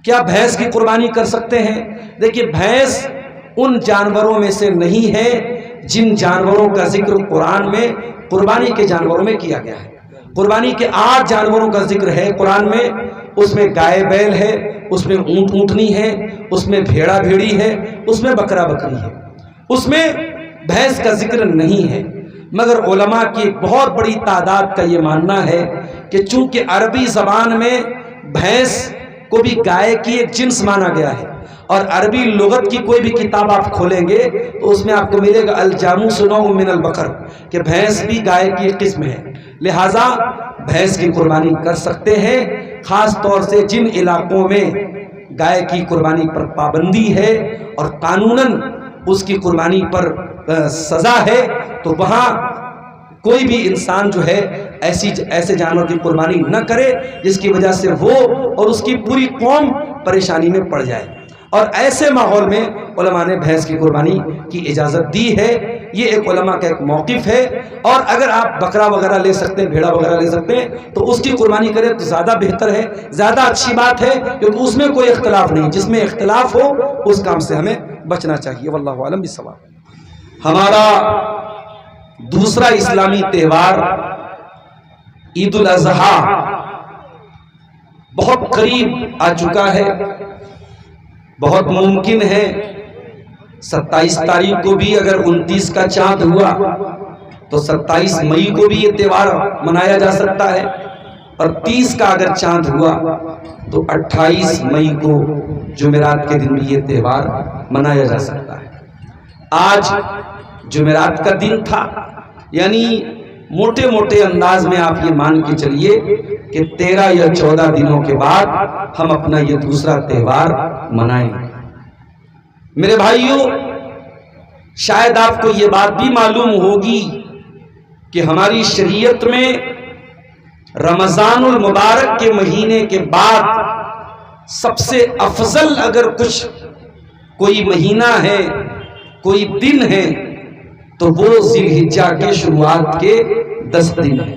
کیا بھینس کی قربانی کر سکتے ہیں؟ دیکھیے بھینس ان جانوروں میں سے نہیں ہے جن جانوروں کا ذکر قرآن میں قربانی کے جانوروں میں کیا گیا ہے۔ قربانی کے 8 جانوروں کا ذکر ہے قرآن میں، اس میں گائے بیل ہے، اس میں اونٹ اونٹنی ہے، اس میں بھیڑا بھیڑی ہے، اس میں بکرا بکری ہے، اس میں بھینس کا ذکر نہیں ہے۔ مگر علماء کی ایک بہت بڑی تعداد کا یہ ماننا ہے کہ چونکہ عربی زبان میں بھینس کو بھی گائے کی ایک جنس مانا گیا ہے، اور عربی لغت کی کوئی بھی کتاب آپ کھولیں گے تو اس میں آپ کو ملے گا الجاموس نوع من البقر، کہ بھینس بھی گائے کی ایک قسم ہے، لہٰذا بھینس کی قربانی کر سکتے ہیں۔ خاص طور سے جن علاقوں میں گائے کی قربانی پر پابندی ہے اور قانوناً اس کی قربانی پر سزا ہے، تو وہاں کوئی بھی انسان جو ہے ایسے جانور کی قربانی نہ کرے جس کی وجہ سے وہ اور اس کی پوری قوم پریشانی میں پڑ جائے۔ اور ایسے ماحول میں علماء نے بھینس کی قربانی کی اجازت دی ہے۔ یہ ایک علماء کا ایک موقف ہے۔ اور اگر آپ بکرا وغیرہ لے سکتے ہیں، بھیڑا وغیرہ لے سکتے ہیں تو اس کی قربانی کریں تو زیادہ بہتر ہے، زیادہ اچھی بات ہے، کیونکہ اس میں کوئی اختلاف نہیں۔ جس میں اختلاف ہو اس کام سے ہمیں بچنا چاہیے۔ واللہ اعلم بالصواب۔ ہمارا دوسرا اسلامی تہوار عید الاضحیٰ بہت قریب آ چکا ہے۔ بہت ممکن ہے 27 تاریخ کو بھی اگر 29 کا چاند ہوا تو 27 مئی کو بھی یہ تہوار منایا جا سکتا ہے، اور 30 کا اگر چاند ہوا تو 28 مئی کو جمعرات کے دن بھی یہ تہوار منایا جا سکتا ہے۔ آج جمعرات کا دن تھا، یعنی موٹے موٹے انداز میں آپ یہ مان کے چلیے کہ 13 یا 14 دنوں کے بعد ہم اپنا یہ دوسرا تہوار منائیں۔ میرے بھائیوں، شاید آپ کو یہ بات بھی معلوم ہوگی کہ ہماری شریعت میں رمضان المبارک کے مہینے کے بعد سب سے افضل اگر کچھ کوئی مہینہ ہے، کوئی دن ہے، تو وہ ذی الحجہ کے شروعات کے 10 دن ہیں۔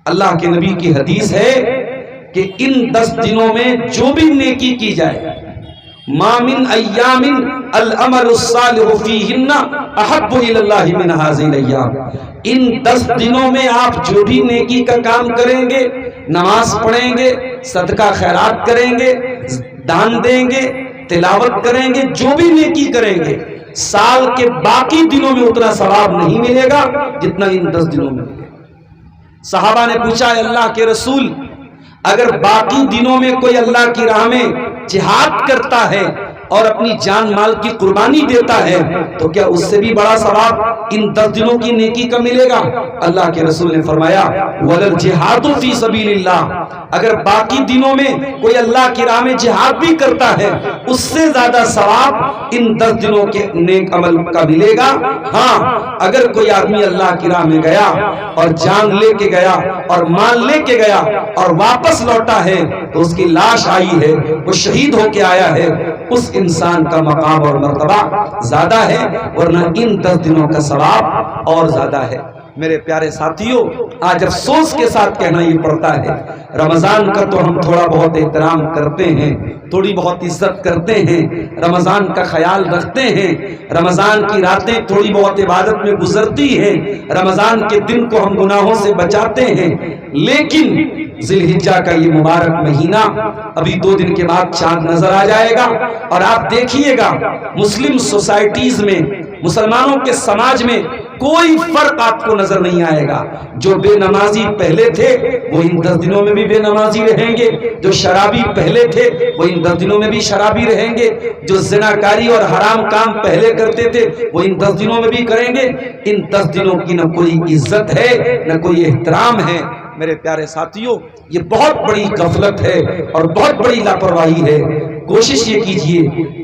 اللہ کے نبی کی حدیث ہے کہ ان 10 دنوں میں جو بھی نیکی کی جائے، ما من ایام العمل الصالح فیہن احب الی اللہ من ہذہ الایام، ان 10 دنوں میں آپ جو بھی نیکی کا کام کریں گے، نماز پڑھیں گے، صدقہ خیرات کریں گے، دان دیں گے، تلاوت کریں گے، جو بھی نیکی کریں گے، سال کے باقی دنوں میں اتنا ثواب نہیں ملے گا جتنا ان 10 دنوں میں ملے گا۔ صحابہ نے پوچھا، اللہ کے رسول، اگر باقی دنوں میں کوئی اللہ کی راہ میں جہاد کرتا ہے اور اپنی جان مال کی قربانی دیتا ہے تو کیا اس سے بھی بڑا ثواب ان 10 دنوں کی نیکی کا ملے گا؟ اللہ کے رسول نے فرمایا، وَلَلْجِهَادُ فِي سَبِيلِ اللَّهِ، اگر باقی دنوں میں کوئی اللہ کی راہ میں جہاد بھی کرتا ہے اس سے زیادہ ثواب ان 10 دنوں کے نیک عمل کا ملے گا۔ ہاں، اگر کوئی آدمی اللہ کی راہ میں گیا اور جان لے کے گیا اور مال لے کے گیا اور واپس لوٹا ہے تو اس کی لاش آئی ہے، وہ شہید ہو کے آیا ہے، اس انسان کا مقام اور مرتبہ زیادہ ہے، ورنہ ان 10 دنوں کا ثواب اور زیادہ ہے۔ میرے پیارے ساتھیوں، آج افسوس کے ساتھ کہنا یہ پڑتا ہے، رمضان کا تو ہم تھوڑا بہت احترام کرتے ہیں، تھوڑی بہت عزت کرتے ہیں، رمضان کا خیال رکھتے ہیں، رمضان کی راتیں تھوڑی بہت عبادت میں گزرتی ہیں، رمضان کے دن کو ہم گناہوں سے بچاتے ہیں، لیکن ذی الحجہ کا یہ مبارک مہینہ ابھی 2 دن کے بعد چاند نظر آ جائے گا، اور آپ دیکھیے گا مسلم سوسائٹیز میں، مسلمانوں کے سماج میں کوئی فرق آپ کو نظر نہیں آئے گا۔ جو بے نمازی پہلے تھے وہ ان 10 دنوں میں بھی بے نمازی رہیں گے، جو شرابی پہلے تھے وہ ان 10 دنوں میں بھی شرابی رہیں گے، جو زناکاری اور حرام کام پہلے کرتے تھے وہ ان 10 دنوں میں بھی کریں گے۔ ان 10 دنوں کی نہ کوئی عزت ہے نہ کوئی احترام ہے۔ میرے پیارے ساتھیوں، یہ بہت بڑی غفلت ہے اور بہت بڑی لاپرواہی ہے۔ کوشش یہ کیجئے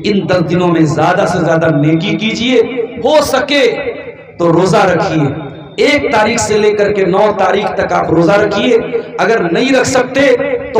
ان 10 دنوں میں زیادہ سے زیادہ نیکی کیجئے، ہو سکے تو روزہ رکھیے، 1 تاریخ سے لے کر کے 9 تاریخ تک آپ روزہ رکھیے، اگر نہیں رکھ سکتے تو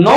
9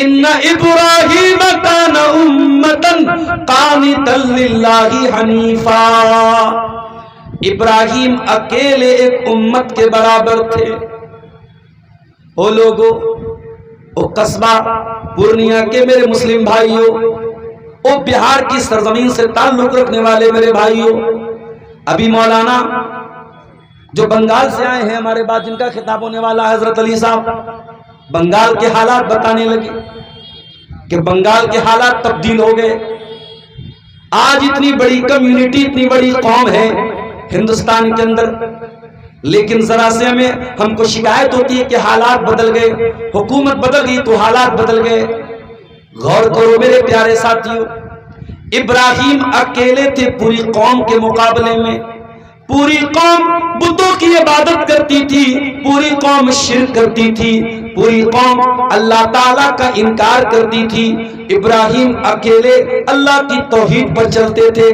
ان ابراہیم کان امۃ قانتا للہ حنیفا، ابراہیم اکیلے ایک امت کے برابر تھے۔ او لوگو، او قصبہ پورنیہ کے میرے مسلم بھائیوں، او بہار کی سرزمین سے تعلق رکھنے والے میرے بھائیوں، ابھی مولانا جو بنگال سے آئے ہیں ہمارے بعد، جن کا خطاب ہونے والا ہے حضرت علی صاحب، بنگال کے حالات بتانے لگے کہ بنگال کے حالات تبدیل ہو گئے۔ آج اتنی بڑی کمیونٹی، اتنی بڑی قوم ہے ہندوستان کے اندر، لیکن ذرا سے ہم کو شکایت ہوتی ہے کہ حالات بدل گئے، حکومت بدل گئی تو حالات بدل گئے۔ غور کرو میرے پیارے ساتھیوں، ابراہیم اکیلے تھے پوری قوم کے مقابلے میں۔ پوری قوم بتوں کی عبادت کرتی تھی، پوری قوم شرک کرتی تھی، پوری قوم اللہ تعالیٰ کا انکار کرتی تھی۔ ابراہیم اکیلے اللہ کی توحید پر چلتے تھے۔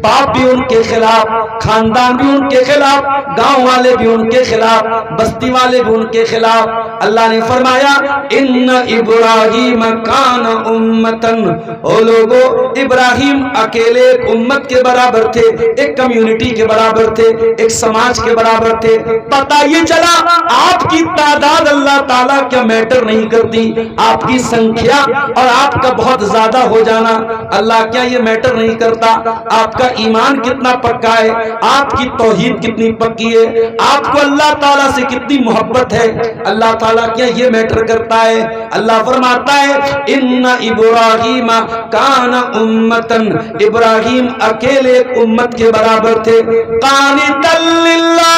باپ بھی ان کے خلاف، خاندان بھی ان کے خلاف، گاؤں والے بھی ان کے خلاف، بستی والے بھی ان کے خلاف۔ اللہ نے فرمایا ان ابراہیم کان امتن، او لوگو، ابراہیم اکیلے ایک امت کے برابر تھے، ایک کمیونٹی کے برابر تھے، ایک سماج کے برابر تھے۔ پتہ یہ چلا آپ کی تعداد اللہ تعالیٰ کیا میٹر نہیں کرتی، آپ کی سنکھیا اور آپ کا بہت زیادہ ہو جانا اللہ کیا یہ میٹر نہیں کرتا، آپ کا ایمان کتنا پکا ہے، آپ کی توحید کتنی پکی ہے، آپ کو اللہ تعالیٰ سے کتنی محبت ہے، اللہ تعالیٰ کیا یہ میٹر کرتا ہے۔ اللہ فرماتا ہے ان ابراہیم کان امتن، ابراہیم اکیلے ایک امت کے برابر تھے، قانتا للہ،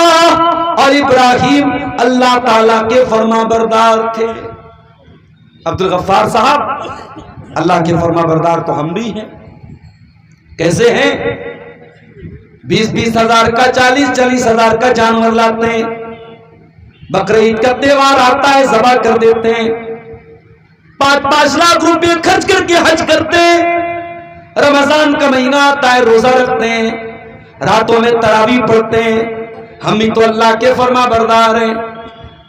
اور ابراہیم اللہ تعالیٰ کے فرما بردار تھے۔ عبد الغفار صاحب، اللہ کے فرما بردار تو ہم بھی ہیں۔ کیسے ہیں؟ 20-20 ہزار کا، 40-40 ہزار کا جانور لاتے ہیں، بقرعید کا تہوار آتا ہے ذبح کر دیتے ہیں، 5-5 لاکھ روپے خرچ کر کے حج کرتے ہیں، رمضان کا مہینہ آتا ہے روزہ رکھتے ہیں، راتوں میں تراویح پڑھتے ہیں۔ ہم بھی تو اللہ کے فرما بردار ہیں۔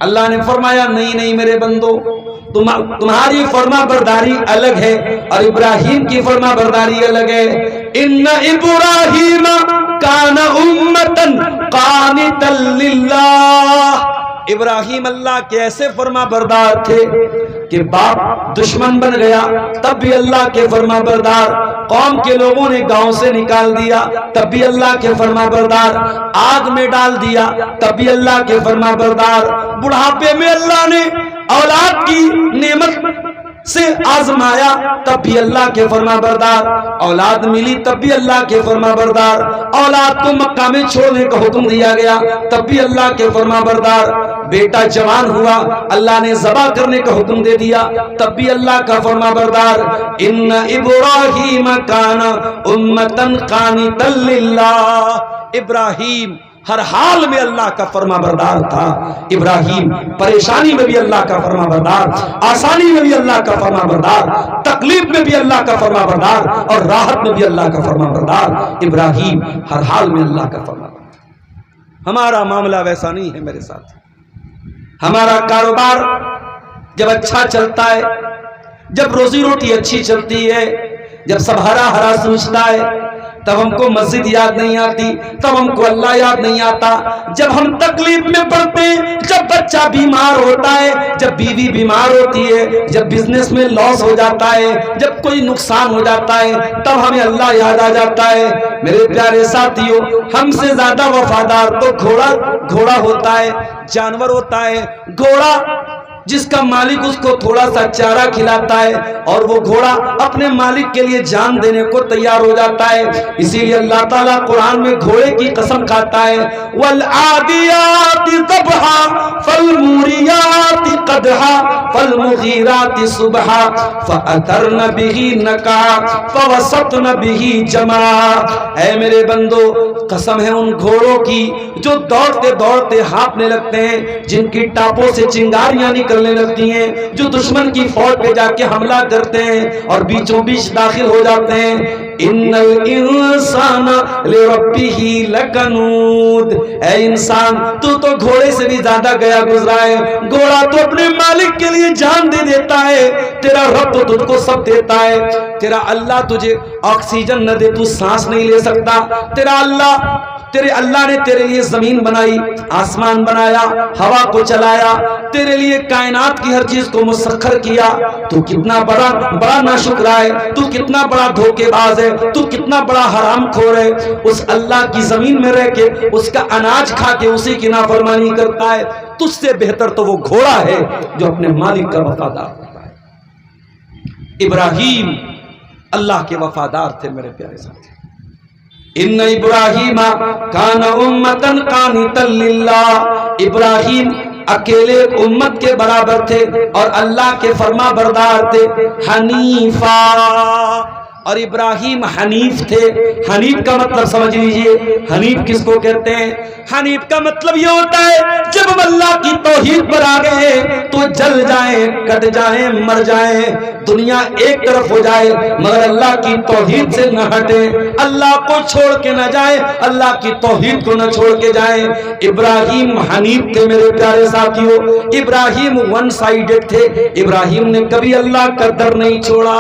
اللہ نے فرمایا نہیں نہیں میرے بندو، تمہاری فرما برداری الگ ہے اور ابراہیم کی فرما برداری الگ ہے۔ ان ابراہیم کان امتن قانتا للہ، ابراہیم اللہ کے ایسے فرما بردار تھے کہ باپ دشمن بن گیا تب بھی اللہ کے فرما بردار، قوم کے لوگوں نے گاؤں سے نکال دیا تب بھی اللہ کے فرما بردار، آگ میں ڈال دیا تب بھی اللہ کے فرما بردار، بڑھاپے میں اللہ نے اولاد کی نعمت سے آزمایا تب بھی اللہ کے فرما بردار، اولاد ملی تب بھی اللہ کے فرما بردار، اولاد کو مکہ میں چھوڑنے کا حکم دیا گیا تب بھی اللہ کے فرما بردار، بیٹا جوان ہوا اللہ نے ذبح کرنے کا حکم دے دیا تب بھی اللہ کا فرما بردار۔ ان ابراہیم کان امتن قانتا للہ، ابراہیم ہر حال میں اللہ کا فرما بردار تھا۔ ابراہیم پریشانی میں بھی اللہ کا فرما بردار، آسانی میں بھی اللہ کا فرما بردار، تکلیف میں بھی اللہ کا فرما بردار اور راحت میں بھی اللہ کا فرما بردار۔ ابراہیم ہر حال میں اللہ کا فرما بردار۔ ہمارا معاملہ ویسا نہیں ہے میرے ساتھ۔ ہمارا کاروبار جب اچھا چلتا ہے، جب روزی روٹی اچھی چلتی ہے، جب سب ہرا ہرا سوچتا ہے، تب ہم کو مسجد یاد نہیں آتی، تب ہم کو اللہ یاد نہیں آتا۔ جب ہم تکلیف میں پڑتے ہیں، جب بچہ بیمار ہوتا ہے، جب بیوی بیمار ہوتی ہے، جب بزنس میں لاس ہو جاتا ہے، جب کوئی نقصان ہو جاتا ہے، تب ہمیں اللہ یاد آ جاتا ہے۔ میرے پیارے ساتھیوں، ہم سے زیادہ وفادار تو گھوڑا ہوتا ہے، جانور ہوتا ہے۔ گھوڑا جس کا مالک اس کو تھوڑا سا چارہ کھلاتا ہے اور وہ گھوڑا اپنے مالک کے لیے جان دینے کو تیار ہو جاتا ہے۔ اسی لیے اللہ تعالیٰ قرآن میں گھوڑے کی قسم کھاتا ہے، وَالْعَادِيَاتِ ضَبْحًا فَالْمُورِيَاتِ قَدْحًا فَالْمُغِيرَاتِ صُبْحًا فَأَثَرْنَ بِهِ نَقْعًا فَوَسَطْنَ بِهِ جَمْعًا۔ اے میرے بندو، قسم ہے ان گھوڑوں کی جو دوڑتے دوڑتے ہانپنے لگتے ہیں، جن کی ٹاپوں سے چنگاریاں نکل کرنے لگتی ہیں، جو دشمن کی فوج پہ جا کے حملہ کرتے ہیں اور بیچوں بیچ داخل ہو جاتے ہیں۔ ان الانسان لربہ لکنود، اے انسان تو گھوڑے سے بھی زیادہ گیا گزرا ہے۔ گھوڑا تو اپنے مالک کے لیے جان دے دیتا ہے، تیرا رب تو تجھ کو سب دیتا ہے۔ تیرا اللہ تجھے آکسیجن نہ دے تو سانس نہیں لے سکتا، تیرے اللہ نے تیرے لیے زمین بنائی، آسمان بنایا، ہوا کو چلایا، تیرے لیے کائنات کی ہر چیز کو مسخر کیا۔ تو کتنا بڑا ناشکر ہے، تو کتنا بڑا دھوکے باز ہے، تو کتنا بڑا حرام خور ہے۔ اس اللہ کی زمین میں رہ کے اس کا اناج کھا کے اسی کی نافرمانی کرتا ہے۔ تجھ سے بہتر تو وہ گھوڑا ہے جو اپنے مالک کا وفادار ہوتا ہے۔ ابراہیم اللہ کے وفادار تھے میرے پیارے ساتھی۔ ان ابراہیم کان امتن قانتا للہ، ابراہیم اکیلے امت کے برابر تھے اور اللہ کے فرما بردار تھے۔ حنیفا، اور ابراہیم حنیف تھے۔ حنیف کا مطلب سمجھ لیجئے، حنیف کس کو کہتے ہیں؟ حنیف کا مطلب یہ ہوتا ہے جب ہم اللہ کی توحید پر آ گئے تو جل جائیں، کٹ جائیں، مر جائیں، دنیا ایک طرف ہو جائے مگر اللہ کی توحید سے نہ ہٹیں، اللہ کو چھوڑ کے نہ جائیں، اللہ کی توحید کو نہ چھوڑ کے جائیں۔ ابراہیم حنیف تھے میرے پیارے ساتھیوں۔ ابراہیم ون سائیڈڈ تھے، ابراہیم نے کبھی اللہ کا در نہیں چھوڑا۔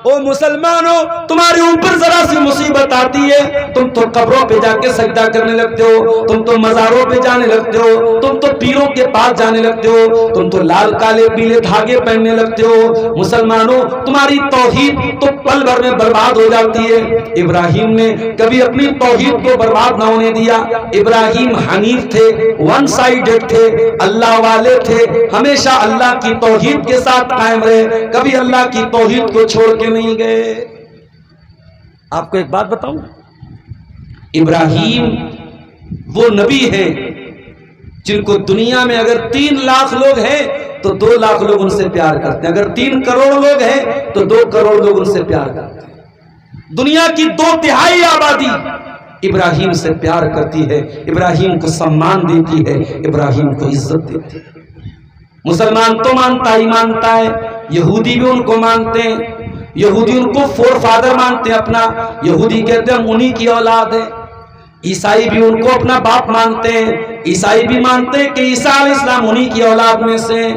او مسلمانوں، تمہارے اوپر ذرا سی مصیبت آتی ہے تم تو قبروں پہ جا کے سجدہ کرنے لگتے ہو، تم تو مزاروں پہ جانے لگتے ہو، تم تو پیروں کے پاس جانے لگتے ہو، تم تو لال کالے پیلے دھاگے پہننے لگتے ہو۔ مسلمانوں، تمہاری توحید تو پل بھر میں برباد ہو جاتی ہے۔ ابراہیم نے کبھی اپنی توحید کو برباد نہ ہونے دیا۔ ابراہیم حنیف تھے، ون سائیڈڈ تھے، اللہ والے تھے، ہمیشہ اللہ کی توحید کے ساتھ قائم رہے، کبھی اللہ کی توحید کو چھوڑ کے نہیں گئے۔ آپ کو ایک بات بتاؤں، ابراہیم وہ نبی ہیں جن کو دنیا میں اگر 3 لاکھ لوگ ہیں تو 2 لاکھ لوگ ان سے پیار کرتے ہیں، اگر 3 کروڑ لوگ ہیں تو 2 کروڑ لوگ ان سے پیار کرتے ہیں۔ دنیا کی 2/3 آبادی ابراہیم سے پیار کرتی ہے، ابراہیم کو سمان دیتی ہے، ابراہیم کو عزت دیتی ہے۔ مسلمان تو مانتا ہی مانتا ہے، یہودی بھی ان کو مانتے ہیں، یہودی ان کو فور فادر مانتے ہیں اپنا، یہودی کہتے ہیں ہم انہی کی اولاد ہیں۔ عیسائی بھی ان کو اپنا باپ مانتے ہیں، عیسائی بھی مانتے ہیں کہ عیسیٰ علیہ السلام انہی کی اولاد میں سے ہیں۔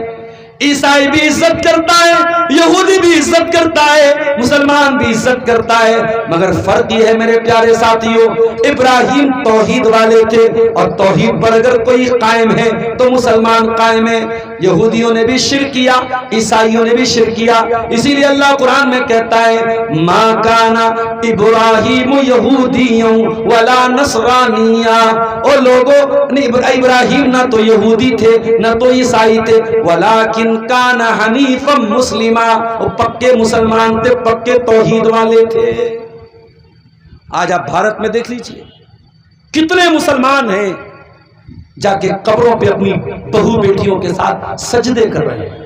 عیسائی بھی عزت کرتا ہے، یہودی بھی عزت کرتا ہے، مسلمان بھی عزت کرتا ہے، مگر فرق یہ ہے میرے پیارے ساتھیوں، ابراہیم توحید والے تھے اور توحید پر اگر کوئی قائم ہے تو مسلمان قائم ہے۔ یہودیوں نے بھی شرک کیا، عیسائیوں نے بھی شرک کیا، اسی لیے اللہ قرآن میں کہتا ہے ما کان ابراہیم یہودیوں ولا نصرانیہ، اور لوگوں ابراہیم نہ تو یہودی تھے نہ تو عیسائی تھے، ولیکن کان حنیفا مسلما، وہ پکے مسلمان تھے، پکے توحید والے تھے۔ آج آپ بھارت میں دیکھ لیجئے کتنے مسلمان ہیں جا کے قبروں پہ اپنی بہو بیٹیوں کے ساتھ سجدے کر رہے ہیں۔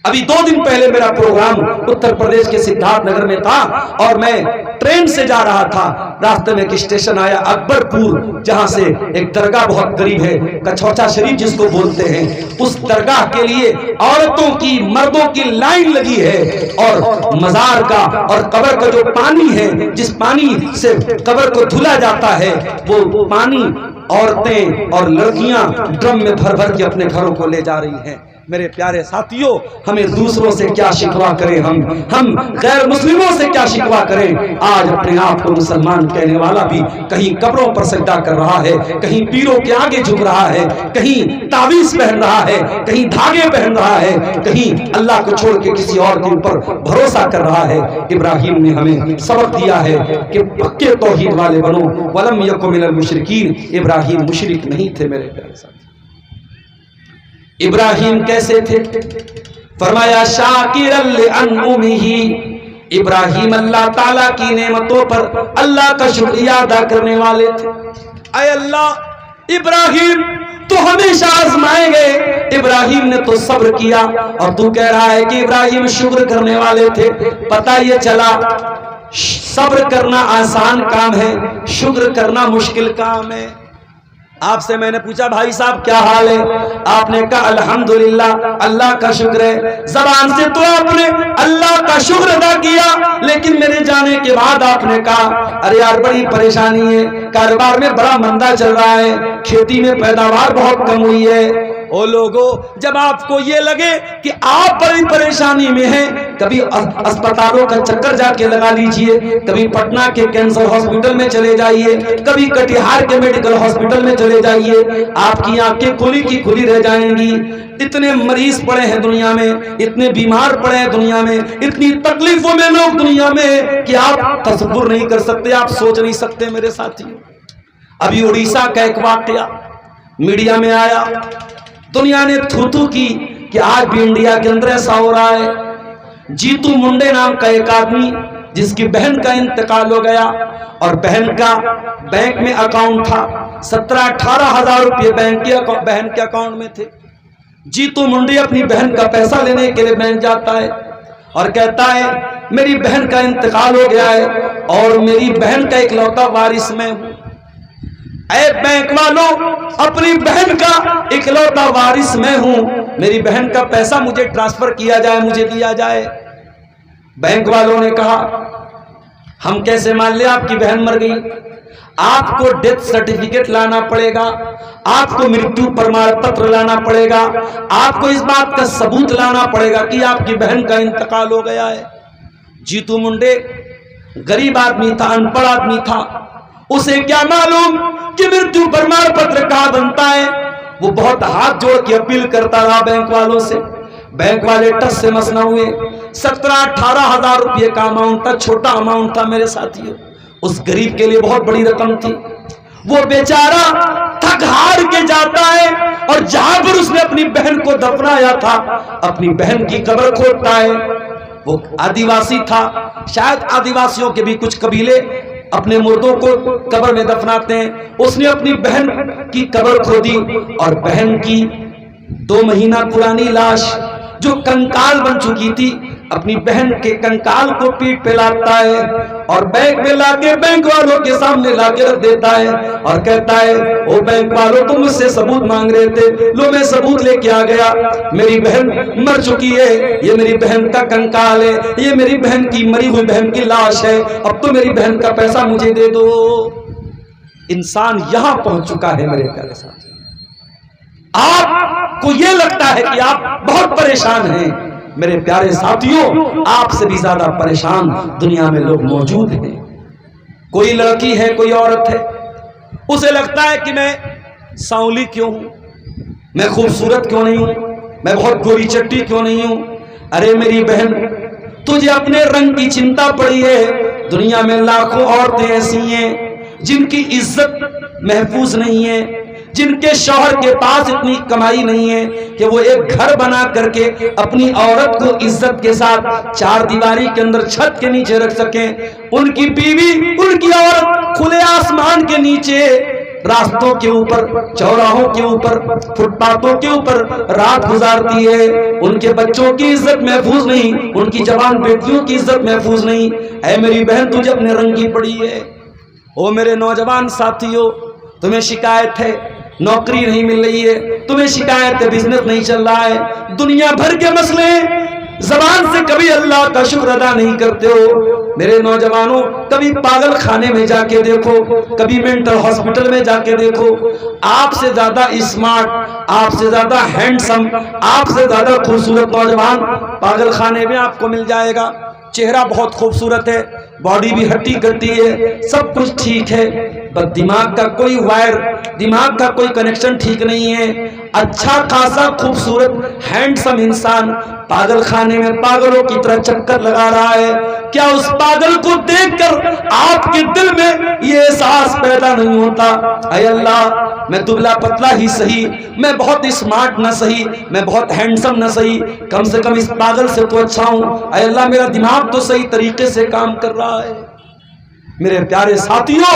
ابھی 2 دن پہلے میرا پروگرام اتر پردیش کے سدھارتھ نگر میں تھا اور میں ٹرین سے جا رہا تھا، راستے میں ایک اسٹیشن آیا اکبر پور، جہاں سے ایک درگاہ بہت قریب ہے، کچھوچا شریف جس کو بولتے ہیں، اس درگاہ کے لیے عورتوں کی مردوں کی لائن لگی ہے، اور مزار کا اور قبر کا جو پانی ہے، جس پانی سے قبر کو دھلا جاتا ہے، وہ پانی عورتیں اور لڑکیاں ڈرم میں بھر بھر کے اپنے گھروں کو لے جا رہی ہیں۔ میرے پیارے ساتھیوں، ہمیں دوسروں سے کیا شکوا کریں، ہم غیر مسلموں سے کیا شکوا کریں۔ آج اپنے آپ کو مسلمان کہنے والا بھی کہیں قبروں پر سجدہ کر رہا ہے، کہیں پیروں کے آگے جھک رہا ہے، کہیں تعویذ پہن رہا ہے، کہیں دھاگے پہن رہا ہے، کہیں اللہ کو چھوڑ کے کسی اور کے اوپر بھروسہ کر رہا ہے۔ ابراہیم نے ہمیں سبق دیا ہے کہ پکے توحید والے بنو، ولم یکن من المشرکین، ابراہیم مشرک نہیں تھے میرے پیارے ساتھی۔ ابراہیم کیسے تھے؟ فرمایا شاکرا لانعمہ، ابراہیم اللہ تعالیٰ کی نعمتوں پر اللہ کا شکریہ ادا کرنے والے تھے۔ اے اللہ، ابراہیم تو ہمیشہ آزمائے گئے، ابراہیم نے تو صبر کیا، اور تو کہہ رہا ہے کہ ابراہیم شکر کرنے والے تھے۔ پتہ یہ چلا صبر کرنا آسان کام ہے، شکر کرنا مشکل کام ہے۔ آپ سے میں نے پوچھا بھائی صاحب کیا حال ہے؟ آپ نے کہا الحمدللہ، اللہ کا شکر ہے۔ زبان سے تو آپ نے اللہ کا شکر ادا کیا، لیکن میرے جانے کے بعد آپ نے کہا ارے یار بڑی پریشانی ہے، کاروبار میں بڑا مندہ چل رہا ہے، کھیتی میں پیداوار بہت کم ہوئی ہے۔ او لوگوں، جب آپ کو یہ لگے کہ آپ بڑی پریشانی میں ہیں، کبھی اسپتالوں کا چکر جا کے لگا لیجئے، کبھی پٹنہ کے کینسر ہاسپٹل میں چلے جائیے، کبھی کٹیہار کے میڈیکل ہاسپٹل میں چلے جائیے، آپ کی آنکھیں کھلی کی کھلی رہ جائیں گی۔ اتنے مریض پڑے ہیں دنیا میں، اتنے بیمار پڑے ہیں دنیا میں، اتنی تکلیفوں میں لوگ دنیا میں کہ آپ تصور نہیں کر سکتے، آپ سوچ نہیں سکتے میرے ساتھی۔ ابھی اڑیسہ کا ایک واقعہ میڈیا میں آیا، دنیا نے تھو تھو کی کہ آج بھی انڈیا کے اندر ایسا ہو رہا ہے۔ جیتو منڈے نام کا ایک آدمی جس کی بہن کا انتقال ہو گیا، اور بہن کا بینک میں اکاؤنٹ تھا، 17-18 ہزار روپے بہن کے اکاؤنٹ میں تھے۔ جیتو منڈے اپنی بہن کا پیسہ لینے کے لیے بینک جاتا ہے اور کہتا ہے میری بہن کا انتقال ہو گیا ہے اور میری بہن کا اکلوتا وارث میں ہوں۔ اے بینک والوں، اپنی بہن کا اکلوتا وارث میں ہوں، میری بہن کا پیسہ مجھے ٹرانسفر کیا جائے، مجھے دیا جائے۔ بینک والوں نے کہا ہم کیسے مان لیں آپ کی بہن مر گئی؟ آپ کو ڈیتھ سرٹیفکیٹ لانا پڑے گا، آپ کو مرتیو پرمان پتر لانا پڑے گا، آپ کو اس بات کا ثبوت لانا پڑے گا کہ آپ کی بہن کا انتقال ہو گیا ہے۔ جیتو منڈے غریب آدمی تھا، ان پڑھ آدمی تھا، اسے کیا معلوم کہ مرتیو پرمان پتر کہاں بنتا ہے۔ وہ بہت ہاتھ جوڑ کے اپیل کرتا رہا بینک والوں سے، بینک والے ٹس سے مس نہ ہوئے۔ 17-18 ہزار روپے کا اماؤنٹ تھا، چھوٹا اماؤنٹ تھا میرے ساتھیوں، اس غریب کے لیے بہت بڑی رقم تھی۔ وہ بیچارہ تھک ہار کے جاتا ہے اور جہاں پر اس نے اپنی بہن کو دفنایا تھا اپنی بہن کی قبر کھودتا ہے۔ وہ آدیواسی تھا، شاید آدیواسیوں کے بھی کچھ قبیلے اپنے مردوں کو قبر میں دفناتے ہیں، اس نے اپنی بہن کی قبر کھودی اور بہن کی 2 مہینہ پرانی لاش جو کنکال بن چکی تھی، اپنی بہن کے کنکال کو پیٹ پہ لاتا ہے اور بینک میں لا کے بینک والوں کے سامنے لا کے رکھ دیتا ہے اور کہتا ہے او بینک والوں تم مجھ سے ثبوت مانگ رہے تھے، لو میں ثبوت لے کے آ گیا، میری بہن مر چکی ہے، یہ میری بہن کا کنکال ہے، یہ میری بہن کی مری ہوئی بہن کی لاش ہے، اب تو میری بہن کا پیسہ مجھے دے دو۔ انسان یہاں پہنچ چکا ہے میرے پیارے ساتھ۔ آپ کو یہ لگتا ہے کہ آپ بہت پریشان ہیں، میرے پیارے ساتھیوں آپ سے بھی زیادہ پریشان دنیا میں لوگ موجود ہیں۔ کوئی لڑکی ہے، کوئی عورت ہے، اسے لگتا ہے کہ میں سانولی کیوں ہوں، میں خوبصورت کیوں نہیں ہوں، میں بہت گوری چٹی کیوں نہیں ہوں۔ ارے میری بہن، تجھے اپنے رنگ کی چنتا پڑی ہے، دنیا میں لاکھوں عورتیں ایسی ہیں جن کی عزت محفوظ نہیں ہے، جن کے شوہر کے پاس اتنی کمائی نہیں ہے کہ وہ ایک گھر بنا کر کے اپنی عورت کو عزت کے ساتھ 4 دیواری کے اندر چھت کے نیچے رکھ سکیں۔ ان کی بیوی، ان کی عورت کھلے آسمان کے نیچے، راستوں کے اوپر، چوراہوں کے اوپر، فٹ پاتھوں کے اوپر رات گزارتی ہے۔ ان کے بچوں کی عزت محفوظ نہیں، ان کی جوان بیٹیوں کی عزت محفوظ نہیں۔ اے میری بہن، تجھے اپنے رنگ کی پڑی ہے۔ او میرے نوجوان ساتھیوں، تمہیں شکایت ہے نوکری نہیں مل رہی ہے، تمہیں شکایت ہے بزنس نہیں چل رہا ہے، دنیا بھر کے مسئلے، زبان سے کبھی اللہ کا شکر ادا نہیں کرتے ہو۔ میرے نوجوانوں، کبھی پاگل خانے میں جا کے دیکھو، کبھی مینٹل ہاسپٹل میں جا کے دیکھو، آپ سے زیادہ اسمارٹ، آپ سے زیادہ ہینڈسم، آپ سے زیادہ خوبصورت نوجوان پاگل خانے میں آپ کو مل جائے گا۔ چہرہ بہت خوبصورت ہے، باڈی بھی ہٹی کرتی ہے، سب کچھ ٹھیک ہے، بس دماغ کا کوئی وائر، دماغ کا کوئی کنیکشن ٹھیک نہیں ہے۔ اچھا خاصا خوبصورت ہینڈسم انسان پاگل خانے میں پاگلوں کی طرح چکر لگا رہا ہے، کیا اس پاگل کو دیکھ کر آپ کے دل میں یہ احساس پیدا نہیں ہوتا اے اللہ، میں دبلا پتلا ہی صحیح، میں بہت اسمارٹ نہ صحیح، میں بہت ہینڈسم نہ صحیح، کم سے کم اس پاگل سے تو اچھا ہوں، اے اللہ میرا دماغ تو صحیح طریقے سے کام کر رہا ہے۔ میرے پیارے ساتھیوں،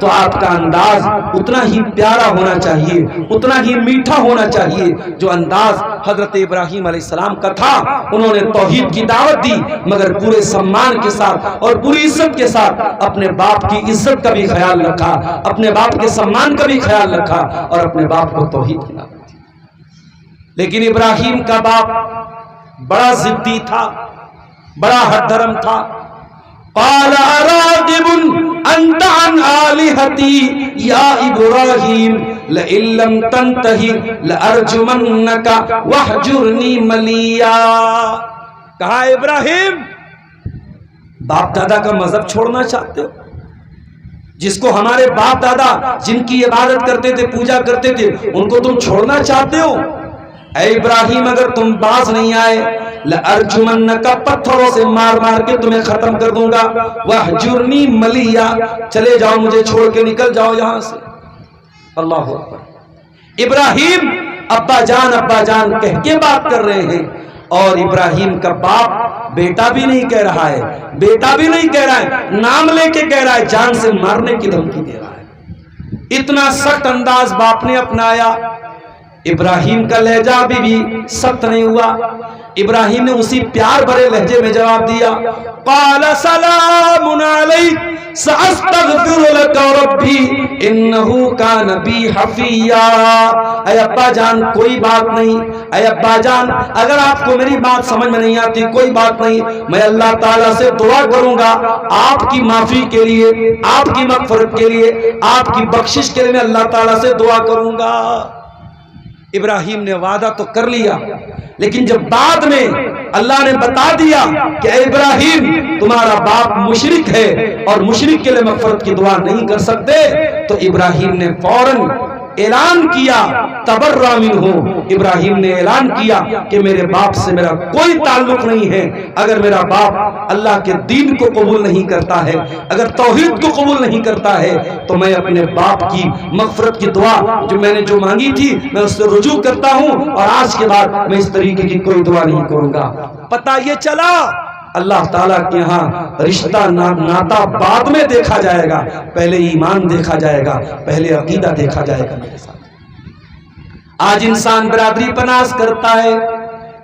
تو آپ کا انداز اتنا ہی پیارا ہونا چاہیے، اتنا ہی میٹھا ہونا چاہیے جو انداز حضرت ابراہیم علیہ السلام کا تھا۔ انہوں نے توحید کی دعوت دی مگر پورے سمان کے ساتھ اور پوری عزت کے ساتھ اپنے باپ کی عزت کا بھی خیال رکھا، اپنے باپ کے سمان کا بھی خیال رکھا اور اپنے باپ کو توحید کی دعوت دی۔ لیکن ابراہیم کا باپ بڑا ضدی تھا، بڑا ہٹ دھرم تھا۔ قال اراغب انت عن آلہتی یا ابراہیم لئن لم تنتہی لارجمنک واہجرنی ملیا۔ کہا ابراہیم باپ دادا کا مذہب چھوڑنا چاہتے ہو؟ جس کو ہمارے باپ دادا جن کی عبادت کرتے تھے، پوجا کرتے تھے، ان کو تم چھوڑنا چاہتے ہو؟ اے ابراہیم اگر تم باز نہیں آئے لَأَرْجُمَنَّكَ پتھروں سے مار مار کے تمہیں ختم کر دوں گا، وَاحْجُرْنِي مَلِيًّا چلے جاؤ، مجھے چھوڑ کے نکل جاؤ یہاں سے۔ اللہ اکبر۔ ابراہیم ابا جان کہہ کے بات کر رہے ہیں، اور ابراہیم کا باپ بیٹا بھی نہیں کہہ رہا ہے، بیٹا بھی نہیں کہہ رہا ہے، نام لے کے کہہ رہا ہے، جان سے مارنے کی دھمکی دے رہا ہے۔ اتنا سخت انداز باپ نے اپنایا۔ ابراہیم کا لہجہ بھی سخت نہیں ہوا، ابراہیم نے اسی پیار بھرے لہجے میں جواب دیا، قال سلام علیک ساستغفر لک ربی انہ کان بی حفیا۔ اے ابا جان کوئی بات نہیں، اے ابا جان اگر آپ کو میری بات سمجھ میں نہیں آتی کوئی بات نہیں، میں اللہ تعالیٰ سے دعا کروں گا آپ کی معافی کے لیے، آپ کی مغفرت کے لیے، آپ کی بخشش کے لیے میں اللہ تعالیٰ سے دعا کروں گا۔ ابراہیم نے وعدہ تو کر لیا، لیکن جب بعد میں اللہ نے بتا دیا کہ اے ابراہیم تمہارا باپ مشرک ہے اور مشرک کے لیے مغفرت کی دعا نہیں کر سکتے، تو ابراہیم نے فوراً اعلان کیا تبرأ منہ، ابراہیم نے اعلان کیا کہ میرے باپ سے میرا کوئی تعلق نہیں ہے۔ اگر میرا باپ اللہ کے دین کو قبول نہیں کرتا ہے، اگر توحید کو قبول نہیں کرتا ہے، تو میں اپنے باپ کی مغفرت کی دعا جو میں نے جو مانگی تھی میں اس سے رجوع کرتا ہوں، اور آج کے بعد میں اس طریقے کی کوئی دعا نہیں کروں گا۔ پتہ یہ چلا اللہ تعالیٰ کے ہاں رشتہ ناتا بعد میں دیکھا جائے گا، پہلے ایمان دیکھا جائے گا، پہلے عقیدہ دیکھا جائے گا۔ میرے ساتھ آج انسان برادری پناس کرتا ہے،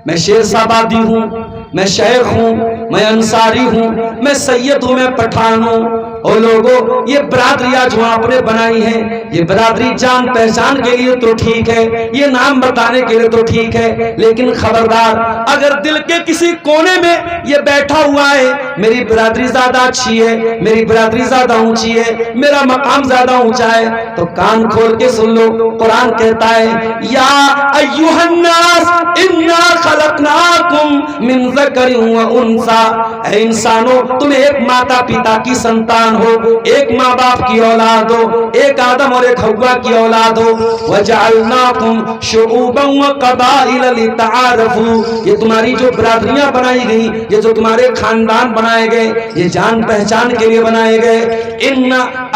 میں شیر صاحبادی ہوں، میں شیخ ہوں، میں انصاری ہوں، میں سید ہوں، میں پٹھان ہوں۔ او لوگوں یہ برادریاں جو آپ نے بنائی ہیں، یہ برادری جان پہچان کے لیے تو ٹھیک ہے، یہ نام بتانے کے لیے تو ٹھیک ہے، لیکن خبردار اگر دل کے کسی کونے میں یہ بیٹھا ہوا ہے میری برادری زیادہ اچھی ہے، میری برادری زیادہ اونچی ہے، میرا مقام زیادہ اونچا ہے، تو کان کھول کے سن لو، قرآن کہتا ہے یا ایھا الناس انا خلقناکم من ذکر و انثی، اے انسانوں تم ایک ماتا پتا کی سنتان ہو، ایک ماں باپ کی اولاد ہو، ایک آدم اور ایک حوا کی اولاد ہو، وجعلناکم شعوبا وقبائل لتعارفوا، یہ تمہاری جو برادریاں بنائی گئی، یہ جو تمہارے خاندان بنائے گئے، یہ جان پہچان کے لیے بنائے گئے۔ ان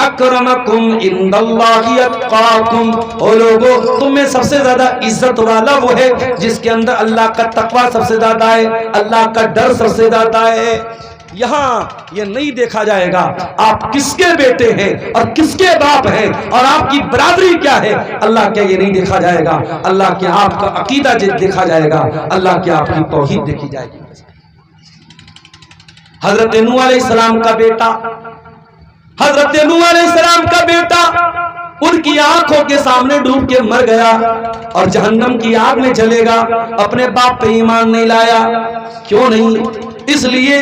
اکرمکم عند اللہ اتقاکم، او لوگو تم میں سب سے زیادہ عزت والا وہ ہے جس کے اندر اللہ کا تقوی سب سے زیادہ ہے، اللہ کا ڈر سب سے زیادہ ہے۔ یہاں یہ نہیں دیکھا جائے گا آپ کس کے بیٹے ہیں اور کس کے باپ ہیں اور آپ کی برادری کیا ہے، اللہ کے یہ نہیں دیکھا جائے گا، اللہ کے آپ کا عقیدہ دیکھا جائے گا، اللہ کے آپ کی توحید دیکھی جائے گی۔ حضرت نوح علیہ السلام کا بیٹا، حضرت نوح علیہ السلام کا بیٹا ان کی آنکھوں کے سامنے ڈوب کے مر گیا اور جہنم کی آگ میں جلے گا، اپنے باپ پہ ایمان نہیں لایا۔ کیوں نہیں؟ اس لیے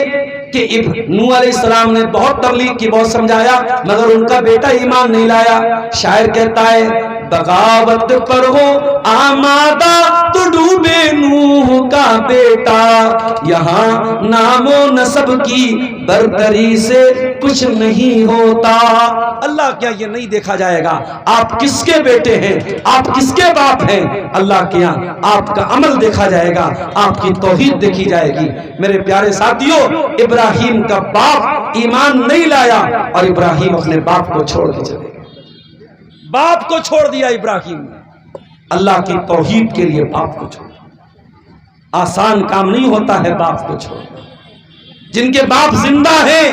کہ نوح علیہ السلام نے بہت تبلیغ کی، بہت سمجھایا، مگر ان کا بیٹا ایمان نہیں لایا۔ شاعر کہتا ہے بغاوت پر ہو آمادہ تو ڈوبے نوح کا بیٹا، یہاں نام و نسب کی برتری سے کچھ نہیں ہوتا۔ اللہ کیا یہ نہیں دیکھا جائے گا آپ کس کے بیٹے ہیں، آپ کس کے باپ ہیں؟ اللہ کے یہاں آپ کا عمل دیکھا جائے گا، آپ کی توحید دیکھی جائے گی۔ میرے پیارے ساتھیوں، ابراہیم کا باپ ایمان نہیں لایا اور ابراہیم اپنے باپ کو چھوڑ کے چلے گئے۔ باپ کو چھوڑ دیا ابراہیم نے، اللہ کی توحید کے لیے باپ کو چھوڑ دیا۔ آسان کام نہیں ہوتا ہے باپ کو چھوڑنا۔ جن کے باپ زندہ ہیں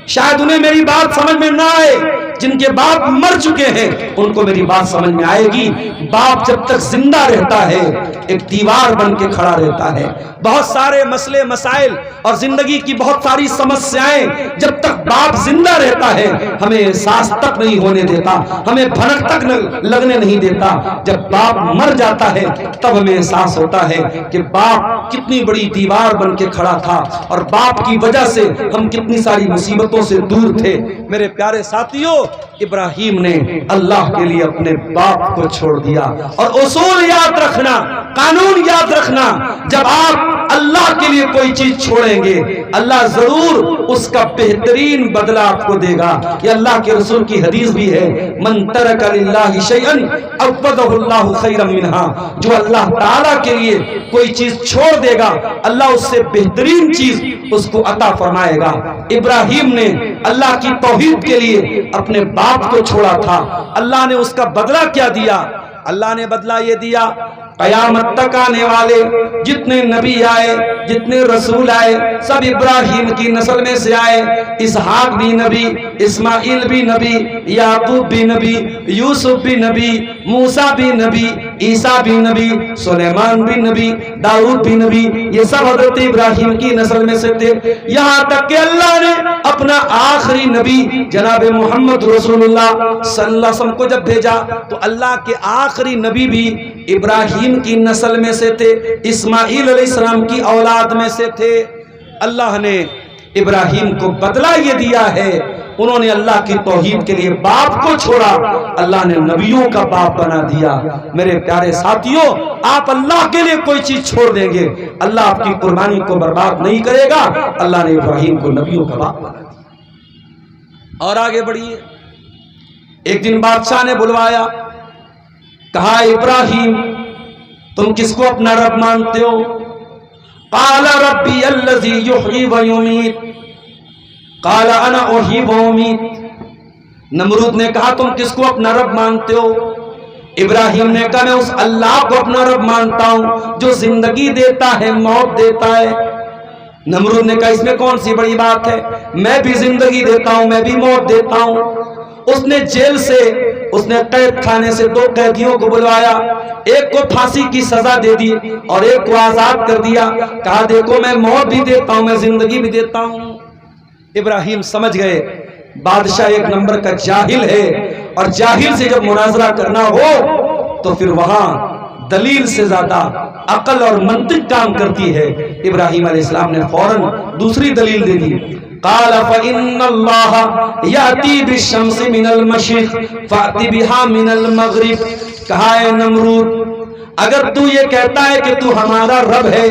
شاید انہیں میری بات سمجھ میں نہ آئے، جن کے باپ مر چکے ہیں ان کو میری بات سمجھ میں آئے گی۔ باپ جب تک زندہ رہتا ہے ایک دیوار بن کے کھڑا رہتا ہے۔ بہت سارے مسئلے مسائل اور زندگی کی بہت ساری سمسیائیں جب تک باپ زندہ رہتا ہے ہمیں احساس تک نہیں ہونے دیتا، ہمیں بھنک تک لگنے نہیں دیتا۔ جب باپ مر جاتا ہے تب ہمیں احساس ہوتا ہے کہ باپ کتنی بڑی دیوار بن کے کھڑا تھا اور باپ کی وجہ سے ہم کتنی ساری مصیبتوں سے دور تھے۔ میرے پیارے ساتھیوں، ابراہیم نے اللہ کے لیے اپنے باپ کو چھوڑ دیا۔ اور اصول یاد رکھنا، قانون یاد رکھنا، جب آپ اللہ کے لیے کوئی چیز چھوڑیں گے اللہ ضرور اس کا بہترین بدلہ آپ کو دے گا۔ یہ اللہ کے رسول کی حدیث بھی ہے، من ترک للہ شیئا عوضہ اللہ خیرا منہا، جو اللہ تعالیٰ کے لیے کوئی چیز چھوڑ دے گا اللہ اس سے بہترین چیز اس کو عطا فرمائے گا۔ ابراہیم نے اللہ کی توحید کے لیے اپنے باپ کو چھوڑا تھا، اللہ نے اس کا بدلہ کیا دیا؟ اللہ نے بدلہ یہ دیا، قیامت تک آنے والے جتنے نبی آئے، جتنے رسول آئے، سب ابراہیم کی نسل میں سے آئے۔ اسحاق بھی نبی، اسماعیل بھی نبی، یعقوب بھی نبی، یوسف بھی نبی، موسیٰ بھی نبی، عیسیٰ بھی نبی، سلیمان بھی نبی، داؤد بھی نبی، یہ سب حضرت ابراہیم کی نسل میں سے تھے۔ یہاں تک کہ اللہ نے اپنا آخری نبی جناب محمد رسول اللہ صلی اللہ علیہ وسلم کو جب بھیجا تو اللہ کے آخری نبی بھی ابراہیم کی نسل میں سے تھے، اسماعیل علیہ السلام کی اولاد میں سے تھے۔ اللہ نے ابراہیم کو بدلہ یہ دیا ہے، انہوں نے اللہ کی توحید کے لیے باپ کو چھوڑا، اللہ نے نبیوں کا باپ بنا دیا۔ میرے پیارے ساتھیوں، آپ اللہ کے لیے کوئی چیز چھوڑ دیں گے اللہ آپ کی قربانی کو برباد نہیں کرے گا۔ اللہ نے ابراہیم کو نبیوں کا باپ بنا دیا۔ اور آگے بڑھیے، ایک دن بادشاہ نے بلوایا، کہا ابراہیم تم کس کو اپنا رب مانتے ہو؟ قال ربی الذی یحیی و یمیت، قال انا احیی و امیت۔ نمرود نے کہا تم کس کو اپنا رب مانتے ہو؟ ابراہیم نے کہا میں اس اللہ کو اپنا رب مانتا ہوں جو زندگی دیتا ہے، موت دیتا ہے۔ نمرود نے کہا اس میں کون سی بڑی بات ہے، میں بھی زندگی دیتا ہوں، میں بھی موت دیتا ہوں۔ اس نے جیل سے، اس نے قید خانے سے دو قیدیوں کو بلوایا، ایک کو پھانسی کی سزا دے دی اور ایک کو آزاد کر دیا، کہا دیکھو میں موت بھی دیتا ہوں، میں زندگی بھی دیتا ہوں۔ ابراہیم سمجھ گئے بادشاہ ایک نمبر کا جاہل ہے، اور جاہل سے جب مناظرہ کرنا ہو تو پھر وہاں دلیل سے زیادہ عقل اور منطق کام کرتی ہے۔ ابراہیم علیہ السلام نے فوراً دوسری دلیل دے دی، قال فإن اللہ یأتی بالشمس من المشرق فأت بها من المغرب۔ کہا اے نمرود اگر تو یہ کہتا ہے کہ تو ہمارا رب ہے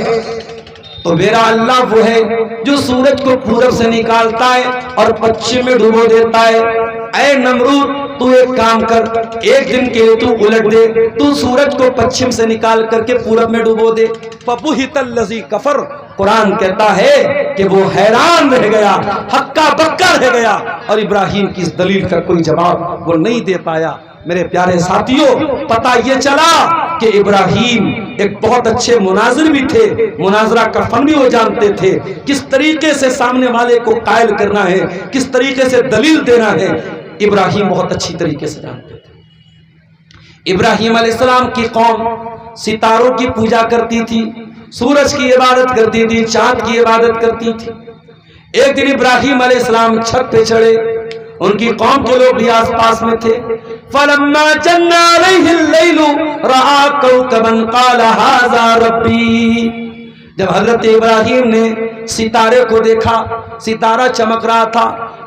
تو میرا اللہ وہ ہے جو سورج کو پورب سے نکالتا ہے اور پچھم میں ڈبو دیتا ہے۔ اے نمرود تو ایک کام کر، ایک دن کے لیے تو الٹ دے، تو سورج کو پچھم سے نکال کر کے پورب میں ڈبو دے۔ فَبُہِتَ الَّذِي كَفَرَ، قرآن کہتا ہے کہ وہ حیران رہ گیا، ہکا بکا رہ گیا، اور ابراہیم کی اس دلیل کا کوئی جواب وہ نہیں دے پایا۔ میرے پیارے ساتھیوں، پتہ یہ چلا کہ ابراہیم ایک بہت اچھے مناظر بھی تھے، مناظرہ کا فن بھی وہ جانتے تھے، کس طریقے سے سامنے والے کو قائل کرنا ہے، کس طریقے سے دلیل دینا ہے، ابراہیم بہت اچھی طریقے سے جانتے تھے۔ ابراہیم علیہ السلام کی قوم ستاروں کی پوجا کرتی تھی، سورج کی عبادت کرتی تھی، چاند کی عبادت کرتی تھی۔ ایک دن ابراہیم علیہ السلام چھت پہ چڑھے، ان کی قوم کے لوگ بھی آس پاس میں تھے۔ فَلَمَّا جَنَّ عَلَيْهِ اللَّيْلُ رَأَىٰ كَوْكَبًا قَالَ هَٰذَا رَبِّي۔ جب حضرت ابراہیم نے ستارے کو دیکھا، ستارہ چمک رہا تھا،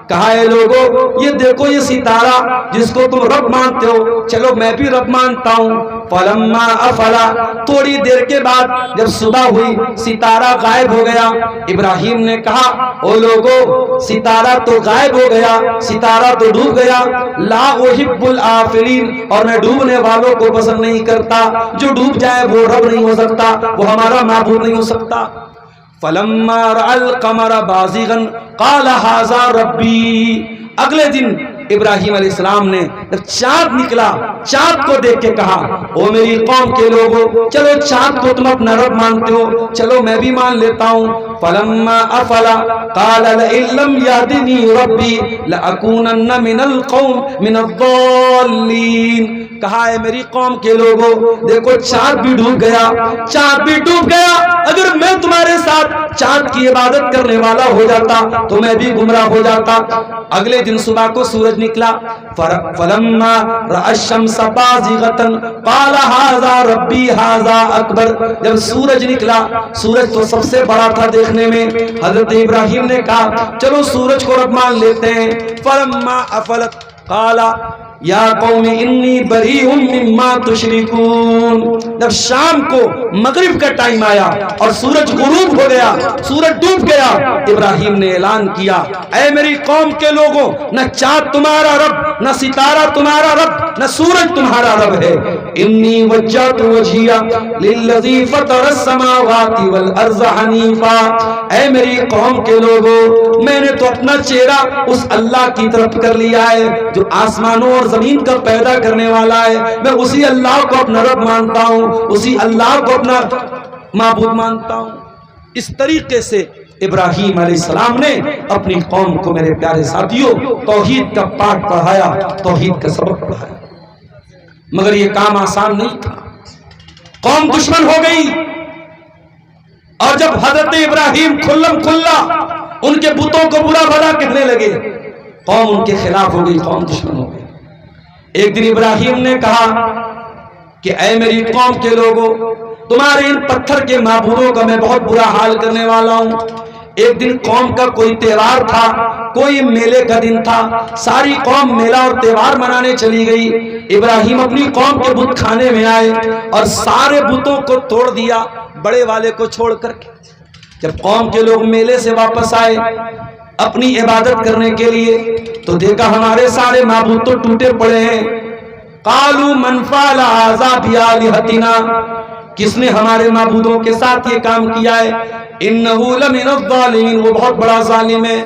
کہا اے لوگو یہ دیکھو یہ ستارہ جس کو تم رب مانتے ہو، چلو میں بھی رب مانتا ہوں۔ فلما افلا، تھوڑی دیر کے بعد جب صبح ہوئی ستارہ غائب ہو گیا۔ ابراہیم نے کہا او لوگو ستارہ تو غائب ہو گیا، ستارہ تو ڈوب گیا، لا احب الآفلین، اور میں ڈوبنے والوں کو پسند نہیں کرتا، جو ڈوب جائے وہ رب نہیں ہو سکتا، وہ ہمارا معبود نہیں ہو سکتا۔ فلما رأى القمر بازغا قال هذا ربی۔ اگلے دن ابراہیم علیہ السلام نے جب چاند نکلا چاند کو دیکھ کے کہا او میری قوم کے لوگوں چلو چاند کو تم اپنا رب مانتے ہو چلو میں بھی مان لیتا ہوں فلما افل قال لئن لم يهدني ربي لاكونن من القوم من الضالين کہا ہے میری قوم کے لوگوں دیکھو چاند بھی ڈوب گیا اگر میں تمہارے ساتھ چاند کی عبادت کرنے والا ہو جاتا تو میں بھی گمراہ ہو جاتا. اگلے دن صبح کو سورج نکلا فلما رأى الشمس بازغة قال هذا ربي هذا اکبر. جب سورج نکلا سورج تو سب سے بڑا تھا دیکھنے میں حضرت ابراہیم نے کہا چلو سورج کو رب مان لیتے ہیں. فلما افلت قال یا قوم انی بریء مما تشرکون. جب شام کو مغرب کا ٹائم آیا اور سورج غروب ہو گیا سورج ڈوب گیا ابراہیم نے اعلان کیا اے میری قوم کے لوگوں نہ چاند تمہارا رب نہ ستارہ تمہارا رب نہ سورج تمہارا رب ہے. انی وجہت وجہی للذی فطر السماوات والارض حنیفا. اے میری قوم کے لوگوں میں نے تو اپنا چہرہ اس اللہ کی طرف کر لیا ہے جو آسمانوں اور زمین کا پیدا کرنے والا ہے. میں اسی اللہ کو اپنا رب مانتا ہوں اسی اللہ کو اپنا معبود مانتا ہوں. اس طریقے سے ابراہیم علیہ السلام نے اپنی قوم کو میرے پیارے ساتھیوں توحید کا پاٹ پڑھایا توحید کا سبق پڑھایا. مگر یہ کام آسان نہیں تھا. قوم دشمن ہو گئی اور جب حضرت ابراہیم کھلم کھلا ان کے بتوں کو برا بھلا کہنے لگے قوم ان کے خلاف ہو گئی قوم دشمن ہو گئی. ایک دن ابراہیم نے کہا کہ اے میری قوم کے لوگوں تمہارے ان پتھر کے معبودوں کا میں بہت برا حال کرنے والا ہوں. ایک دن قوم کا کوئی تہوار تھا کوئی میلے کا دن تھا ساری قوم میلہ اور تہوار منانے چلی گئی. ابراہیم اپنی قوم کے بت کھانے میں آئے اور سارے بتوں کو توڑ دیا بڑے والے کو چھوڑ کر کے. جب قوم کے لوگ میلے سے واپس آئے اپنی عبادت کرنے کے لیے تو دیکھا ہمارے سارے معبود تو ٹوٹے پڑے ہیں. قالوا من فعل هذا بآلهتنا. کس نے ہمارے معبودوں کے ساتھ یہ کام کیا ہے انه لمن الظالمین وہ بہت بڑا ظالم ہے.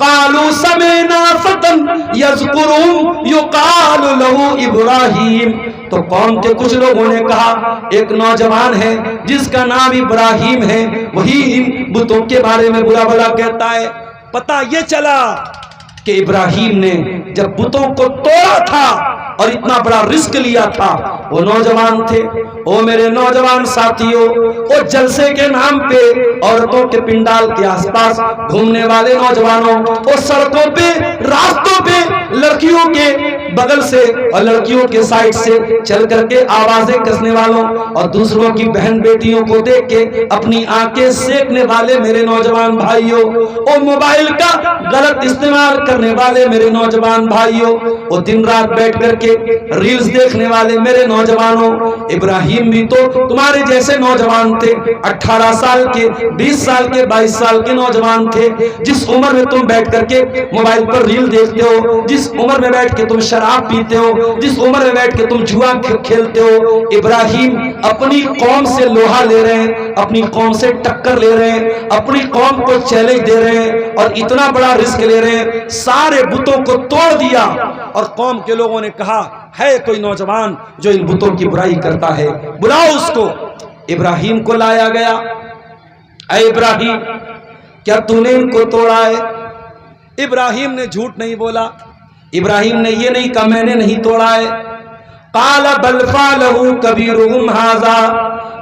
قالوا سمعنا فتى يذكرهم يقال له ابراہیم. تو قوم کے کچھ لوگوں نے کہا ایک نوجوان ہے جس کا نام ابراہیم ہے وہی ان بتوں کے بارے میں برا بھلا کہتا ہے. پتہ یہ چلا کہ ابراہیم نے جب بتوں کو توڑا تھا اور اتنا بڑا رسک لیا تھا وہ نوجوان تھے. او میرے نوجوان ساتھیوں وہ جلسے کے نام پہ عورتوں کے پنڈال کے آس پاس گھومنے والے نوجوانوں وہ سڑکوں پہ راستوں پہ لڑکیوں کے بغل سے اور لڑکیوں کے سائڈ سے چل کر کے آوازیں کسنے والوں اور دوسروں کی بہن بیٹیوں کو دیکھ کے اپنی آنکھیں سیکنے والے میرے نوجوان بھائیوں اور موبائل کا غلط استعمال کرنے والے میرے نوجوان بھائیوں اور دن رات بیٹھ کر کے ریلز دیکھنے والے میرے نوجوانوں. ابراہیم بھی تو تمہارے جیسے نوجوان تھے 18 سال کے 20 سال کے 22 سال کے نوجوان تھے. جس عمر میں تم بیٹھ کر کے موبائل پر ریل دیکھتے ہو جس عمر میں بیٹھ کے تم شراب پیتے ہو جس عمر میں بیٹھ کے تم جوا کھیلتے ہو ابراہیم اپنی قوم سے لوہا لے رہے ہیں اپنی قوم سے ٹکر لے رہے ہیں اپنی قوم کو چیلنج دے رہے ہیں اور اتنا بڑا رسک لے رہے ہیں. سارے بتوں کو توڑ دیا اور قوم کے لوگوں نے کہا ہے کوئی نوجوان جو ان بتوں کی برائی کرتا ہے بلاؤ اس کو. ابراہیم کو لایا گیا. اے ابراہیم کیا تو نے ان کو توڑا ہے؟ ابراہیم نے جھوٹ نہیں بولا. ابراہیم نے یہ نہیں کہا میں نے نہیں توڑا ہے. قال بل فعلہ کبیرہم ھذا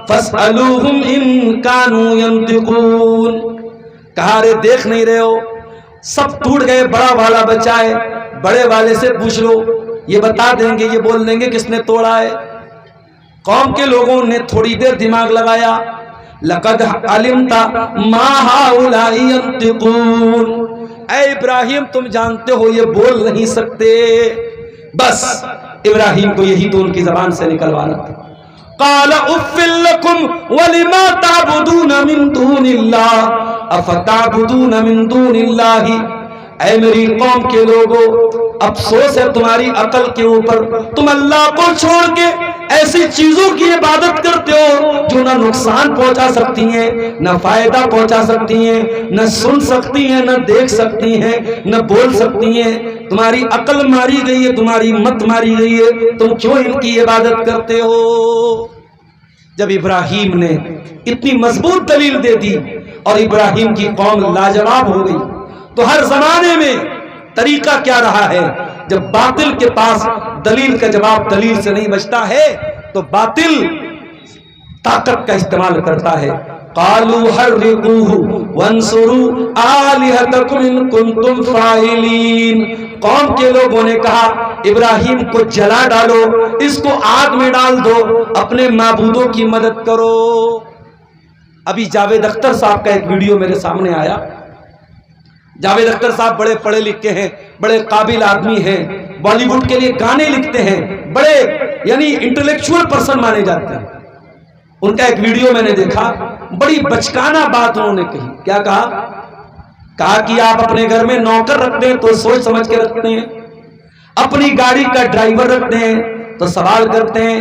فاسألوہم ان کانوا ینطقون. کہا رے دیکھ نہیں رہے ہو سب ٹوٹ گئے بڑا والا بچا ہے بڑے والے سے پوچھ لو یہ بتا دیں گے یہ بول دیں گے کس نے توڑا ہے. قوم کے لوگوں نے تھوڑی دیر دماغ لگایا. لقد علمت ما هؤلاء ينطقون. اے ابراہیم تم جانتے ہو یہ بول نہیں سکتے. بس ابراہیم کو یہی تو ان کی زبان سے نکلوانا تھا. قال اف لكم ولما تعبدون من دون الله افتعبدون من دون الله. اے میری قوم کے لوگوں افسوس ہے تمہاری عقل کے اوپر، تم اللہ کو چھوڑ کے ایسی چیزوں کی عبادت کرتے ہو جو نہ نقصان پہنچا سکتی ہیں، نہ فائدہ پہنچا سکتی ہیں، نہ سن سکتی ہیں، نہ دیکھ سکتی ہیں، نہ بول سکتی ہیں۔ تمہاری عقل ماری گئی ہے، تمہاری مت ماری گئی ہے، تم کیوں ان کی عبادت کرتے ہو؟ جب ابراہیم نے اتنی مضبوط دلیل دے دی اور ابراہیم کی قوم لاجواب ہو گئی، تو ہر زمانے میں طریقہ کیا رہا ہے؟ جب باطل کے پاس دلیل کا جواب دلیل سے نہیں بچتا ہے تو باطل طاقت کا استعمال کرتا ہے۔ قالوا حرقوه وانصروا آلهتكم ان كنتم فاعلین، قوم کے لوگوں نے کہا ابراہیم کو جلا ڈالو، اس کو آگ میں ڈال دو، اپنے معبودوں کی مدد کرو۔ ابھی جاوید اختر صاحب کا ایک ویڈیو میرے سامنے آیا۔ جاوید اختر صاحب بڑے پڑھے لکھے ہیں، بڑے قابل آدمی ہیں، بالی ووڈ کے لیے گانے لکھتے ہیں، بڑے یعنی انٹلیکچوئل پرسن مانے جاتے ہیں۔ ان کا ایک ویڈیو میں نے دیکھا، بڑی بچکانہ بات انہوں نے کہی۔ کیا کہا کہ آپ اپنے گھر میں نوکر رکھتے ہیں تو سوچ سمجھ کے رکھتے ہیں، اپنی گاڑی کا ڈرائیور رکھتے ہیں تو سوال کرتے ہیں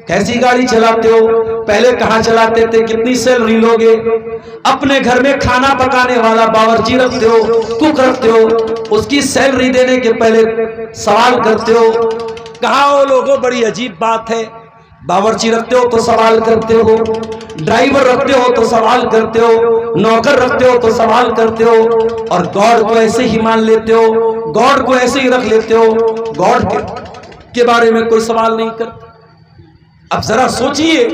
کیسی گاڑی چلاتے ہو، پہلے کہاں چلاتے تھے، کتنی سیلری لوگے، اپنے گھر میں کھانا پکانے والا باورچی رکھتے ہو، کوک رکھتے ہو، اس کی سیلری دینے کے پہلے سوال کرتے ہو۔ کہا وہ لوگوں بڑی عجیب بات ہے، باورچی رکھتے ہو تو سوال کرتے ہو، ڈرائیور رکھتے ہو تو سوال کرتے ہو، نوکر رکھتے ہو تو سوال کرتے ہو، اور گاڈ کو ایسے ہی مان لیتے ہو، گاڈ کو ایسے ہی رکھ لیتے ہو، گاڈ کے بارے میں کوئی سوال نہیں کرتے۔ اب ذرا سوچئے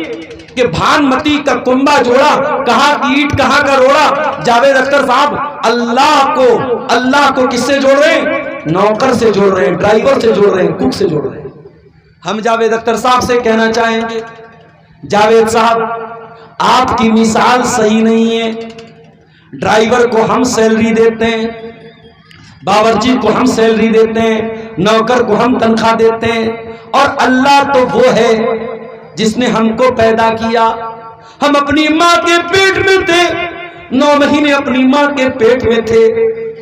کہ بھانمتی کا کنبا جوڑا، کہاں کی اینٹ کہاں کا روڑا۔ جاوید اختر صاحب اللہ کو کس سے جوڑ رہے ہیں؟ نوکر سے جوڑ رہے ہیں، ڈرائیور سے جوڑ رہے ہیں، کوک سے جوڑ رہے ہیں۔ ہم جاوید اختر صاحب سے کہنا چاہیں گے جاوید صاحب آپ کی مثال صحیح نہیں ہے۔ ڈرائیور کو ہم سیلری دیتے ہیں، باورچی کو ہم سیلری دیتے ہیں، نوکر کو ہم تنخواہ دیتے ہیں، اور اللہ تو وہ ہے جس نے ہم کو پیدا کیا۔ ہم اپنی ماں کے پیٹ میں تھے، 9 مہینے اپنی ماں کے پیٹ میں تھے،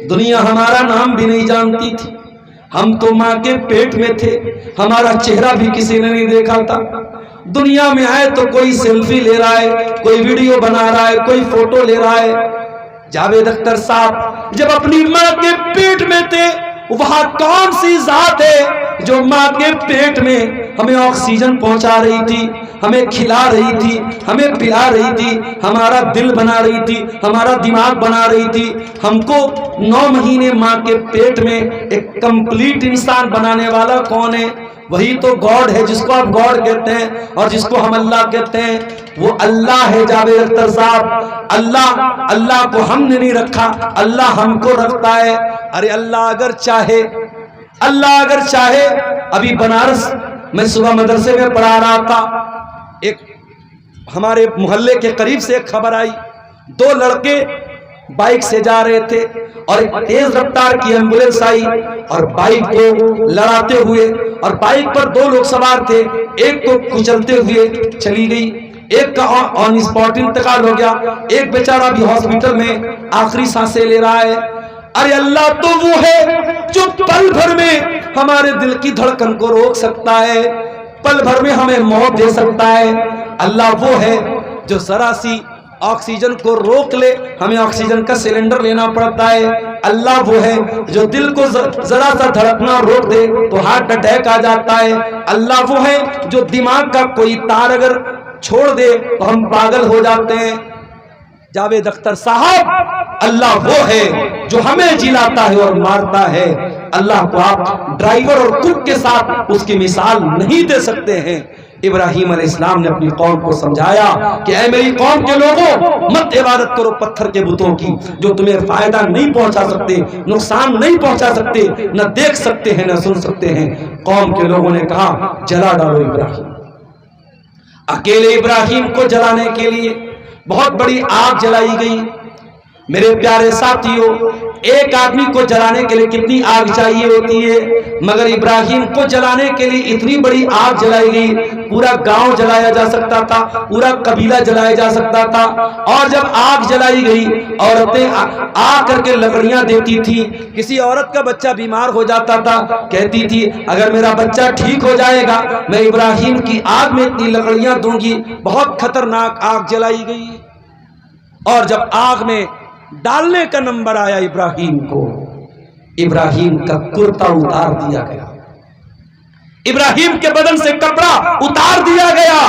دنیا ہمارا نام بھی نہیں جانتی تھی، ہم تو ماں کے پیٹ میں تھے، ہمارا چہرہ بھی کسی نے نہیں دیکھا تھا۔ دنیا میں آئے تو کوئی سیلفی لے رہا ہے، کوئی ویڈیو بنا رہا ہے، کوئی فوٹو لے رہا ہے۔ جاوید اختر صاحب جب اپنی ماں کے پیٹ میں تھے، وہاں کون سی ذات ہے جو ماں کے پیٹ میں ہمیں آکسیجن پہنچا رہی تھی، ہمیں کھلا رہی تھی، ہمیں پلا رہی تھی، ہمارا دل بنا رہی تھی، ہمارا دماغ بنا رہی تھی، ہم کو 9 مہینے ماں کے پیٹ میں ایک کمپلیٹ انسان بنانے والا کون ہے؟ وہی تو گاڈ ہے، جس کو آپ گاڈ کہتے ہیں اور جس کو ہم اللہ کہتے ہیں، وہ اللہ ہے۔ جاوید اختر صاحب اللہ کو ہم نے نہیں رکھا، اللہ ہم کو رکھتا ہے۔ ارے اللہ اگر چاہے ابھی بنارس میں صبح مدرسے میں پڑھا رہا تھا، ایک ہمارے محلے کے قریب سے ایک خبر آئی، 2 لڑکے بائک سے جا رہے تھے اور ایک تیز رفتار کی ایمبولینس آئی اور بائک کو لڑاتے ہوئے، اور بائک پر 2 لوگ سوار تھے، ایک کو کچلتے ہوئے چلی گئی، ایک کا آن اسپاٹ انتقال ہو گیا، ایک بیچارہ بھی ہاسپٹل میں آخری سانسیں لے رہا ہے۔ ارے اللہ تو وہ ہے جو پل بھر میں ہمارے دل کی دھڑکن کو روک سکتا ہے، پل بھر میں ہمیں موت دے سکتا ہے۔ اللہ وہ ہے جو ذرا سی آکسیجن کو روک لے، ہمیں آکسیجن کا سلنڈر لینا پڑتا ہے۔ اللہ وہ ہے جو دل کو ذرا سا دھڑکنا روک دے تو ہارٹ اٹیک آ جاتا ہے۔ اللہ وہ ہے جو دماغ کا کوئی تار اگر چھوڑ دے تو ہم پاگل ہو جاتے ہیں۔ جاوید اختر صاحب اللہ وہ ہے جو ہمیں جلاتا ہے اور مارتا ہے۔ اللہ کو آپ ڈرائیور اور کوک کے ساتھ اس کی مثال نہیں دے سکتے ہیں۔ ابراہیم علیہ السلام نے اپنی قوم کو سمجھایا کہ اے میری قوم کے لوگوں، مت عبادت کرو پتھر کے بتوں کی جو تمہیں فائدہ نہیں پہنچا سکتے، نقصان نہیں پہنچا سکتے، نہ دیکھ سکتے ہیں نہ سن سکتے ہیں۔ قوم کے لوگوں نے کہا جلا ڈالو ابراہیم۔ اکیلے ابراہیم کو جلانے کے لیے بہت بڑی آگ جلائی گئی۔ میرے پیارے ساتھیوں، ایک آدمی کو جلانے کے لیے کتنی آگ چاہیے ہوتی ہے، مگر ابراہیم کو جلانے کے لیے اتنی بڑی آگ جلائی گئی، پورا گاؤں جلایا جا سکتا تھا، پورا قبیلہ جلایا جا سکتا تھا۔ اور جب آگ جلائی گئی، عورتیں آ کر کے لکڑیاں دیتی تھی، کسی عورت کا بچہ بیمار ہو جاتا تھا، کہتی تھی اگر میرا بچہ ٹھیک ہو جائے گا میں ابراہیم کی آگ میں اتنی لکڑیاں دوں گی۔ بہت خطرناک آگ جلائی گئی، اور جب آگ میں ڈالنے کا نمبر آیا ابراہیم کو، ابراہیم کا کرتا اتار دیا گیا، ابراہیم کے بدن سے کپڑا اتار دیا گیا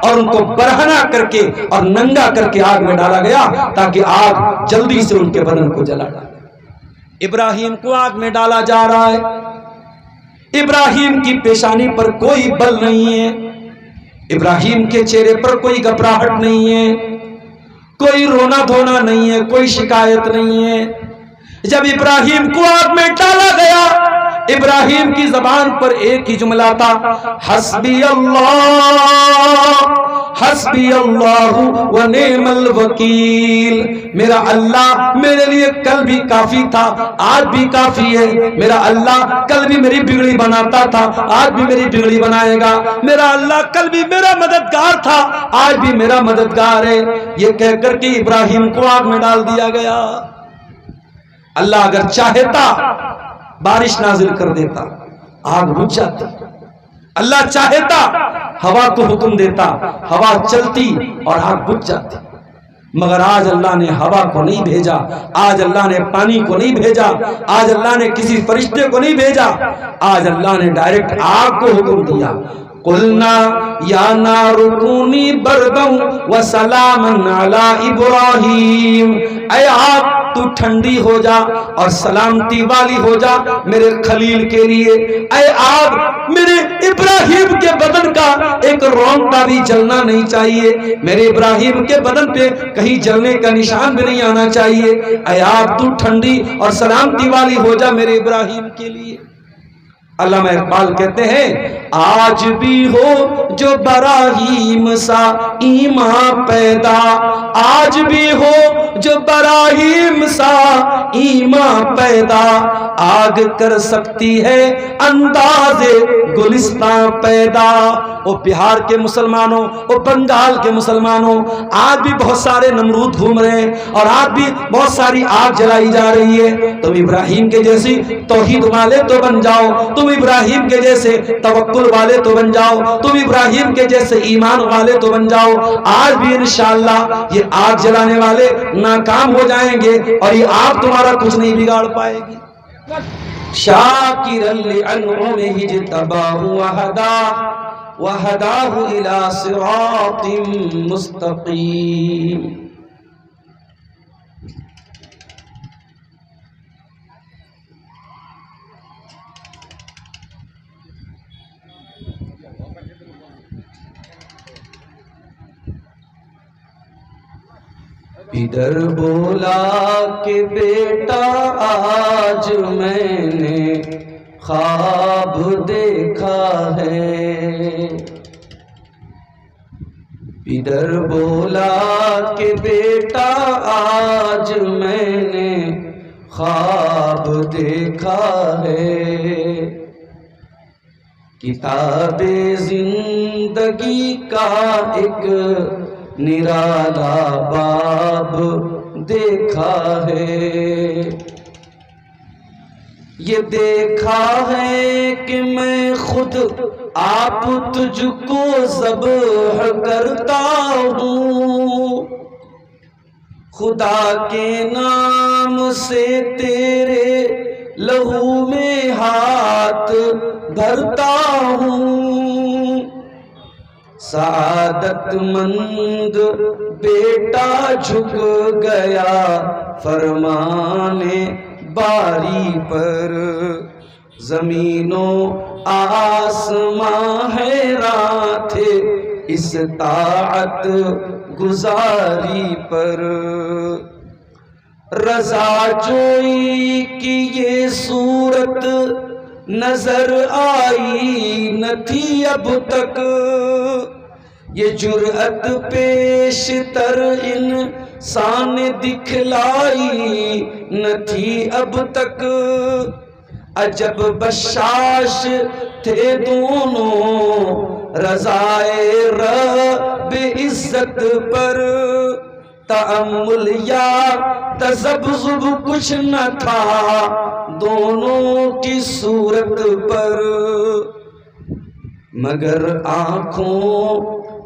اور ان کو برہنہ کر کے اور ننگا کر کے آگ میں ڈالا گیا تاکہ آگ جلدی سے ان کے بدن کو جلا ڈالے۔ ابراہیم کو آگ میں ڈالا جا رہا ہے، ابراہیم کی پیشانی پر کوئی بل نہیں ہے، ابراہیم کے چہرے پر کوئی گھبراہٹ نہیں ہے، کوئی رونا دھونا نہیں ہے، کوئی شکایت نہیں ہے۔ جب ابراہیم کو آگ میں ڈالا گیا، ابراہیم کی زبان پر ایک ہی جملہ تھا، حسبی اللہ و نعم الوکیل۔ میرا اللہ میرے لیے کل بھی کافی تھا، آج بھی کافی ہے۔ میرا اللہ کل بھی میری بگڑی بناتا تھا، آج بھی میری بگڑی بنائے گا۔ میرا اللہ کل بھی میرا مددگار تھا، آج بھی میرا مددگار ہے۔ یہ کہہ کر کے ابراہیم کو آگ میں ڈال دیا گیا۔ اللہ اگر چاہتا بارش نازل کر دیتا، آگ بجھ جاتی۔ اللہ چاہتا ہوا کو حکم دیتا، ہوا چلتی اور آگ بجھ جاتی، مگر آج اللہ نے ہوا کو نہیں بھیجا، آج اللہ نے پانی کو نہیں بھیجا، آج اللہ نے کسی فرشتے کو نہیں بھیجا، آج اللہ نے ڈائریکٹ آگ کو حکم دیا، قلنا یا نار کونی بردا وسلاما علی ابراہیم۔ اے آگ تو ٹھنڈی ہو جا اور سلامتی والی ہو جا میرے خلیل کے لیے۔ اے آگ میرے ابراہیم کے بدن کا ایک رونقہ بھی جلنا نہیں چاہیے، میرے ابراہیم کے بدن پہ کہیں جلنے کا نشان بھی نہیں آنا چاہیے۔ اے آگ تو ٹھنڈی اور سلامتی والی ہو جا میرے ابراہیم کے لیے۔ علامہ اقبال کہتے ہیں آج بھی ہو جو براہیم سا ایمان پیدا، آج بھی ہو جو براہیم سا ایمان پیدا، آگ کر سکتی ہے انداز گلستان پیدا۔ وہ بہار کے مسلمانوں، وہ بنگال کے مسلمانوں، آج بھی بہت سارے نمرود گھوم رہے ہیں اور آج بھی بہت ساری آگ جلائی جا رہی ہے۔ تم ابراہیم کے جیسی توحید والے تو بن جاؤ، تم ابراہیم کے جیسے توکل والے تو بن جاؤ، تم ابراہیم کے جیسے ایمان والے تو بن جاؤ۔ آج بھی انشاءاللہ یہ آگ جلانے والے ناکام ہو جائیں گے اور یہ آگ تمہارا کچھ نہیں بگاڑ پائے گی۔ شاکرا لانعمہ اجتباہ وہداہ الی صراط مستقیم۔ ادھر بولا کہ بیٹا آج میں نے خواب دیکھا ہے، ادھر بولا کہ بیٹا آج میں نے خواب دیکھا ہے، کتاب زندگی کا ایک نرالا باب دیکھا ہے، یہ دیکھا ہے کہ میں خود آپ تجھ کو ذبح کرتا ہوں، خدا کے نام سے تیرے لہو میں ہاتھ بھرتا ہوں، سعادت مند بیٹا جھک گیا فرمانے باری پر، زمین و آسماں حیران تھے اس طاعت گزاری پر، رضا جوئی کی یہ صورت نظر آئی نہ تھی اب تک، یہ جرأت پیش تر ان شان دکھلائی نہ تھی اب تک، عجب بشاش تھے دونوں رضائے رب عزت پر، تأمل یا تذبذب کچھ نہ تھا دونوں کی صورت پر، مگر آنکھوں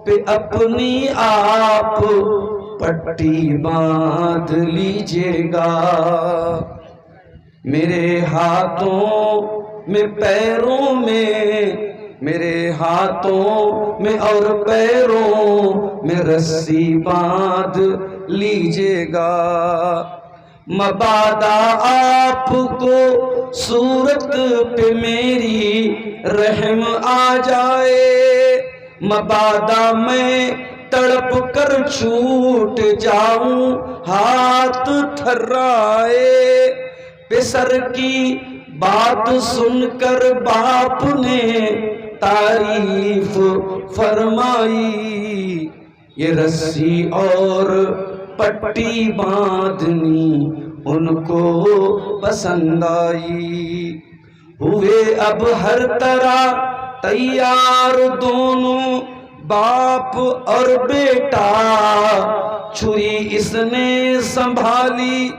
پہ اپنی آپ پٹی باندھ لیجیے گا، میرے ہاتھوں میں پیروں میں، میرے ہاتھوں میں اور پیروں میں رسی باندھ لیجیے گا، مبادا آپ کو صورت پہ میری رحم آ جائے، مبادا میں تڑپ کر چھوٹ جاؤں ہاتھ تھرائے، پسر کی بات سن کر باپ نے تعریف فرمائی، یہ رسی اور پٹی باندھنی ان کو پسند آئی، ہوئے اب ہر طرح تیار دونوں باپ اور بیٹا، چھری اس نے سنبھالی،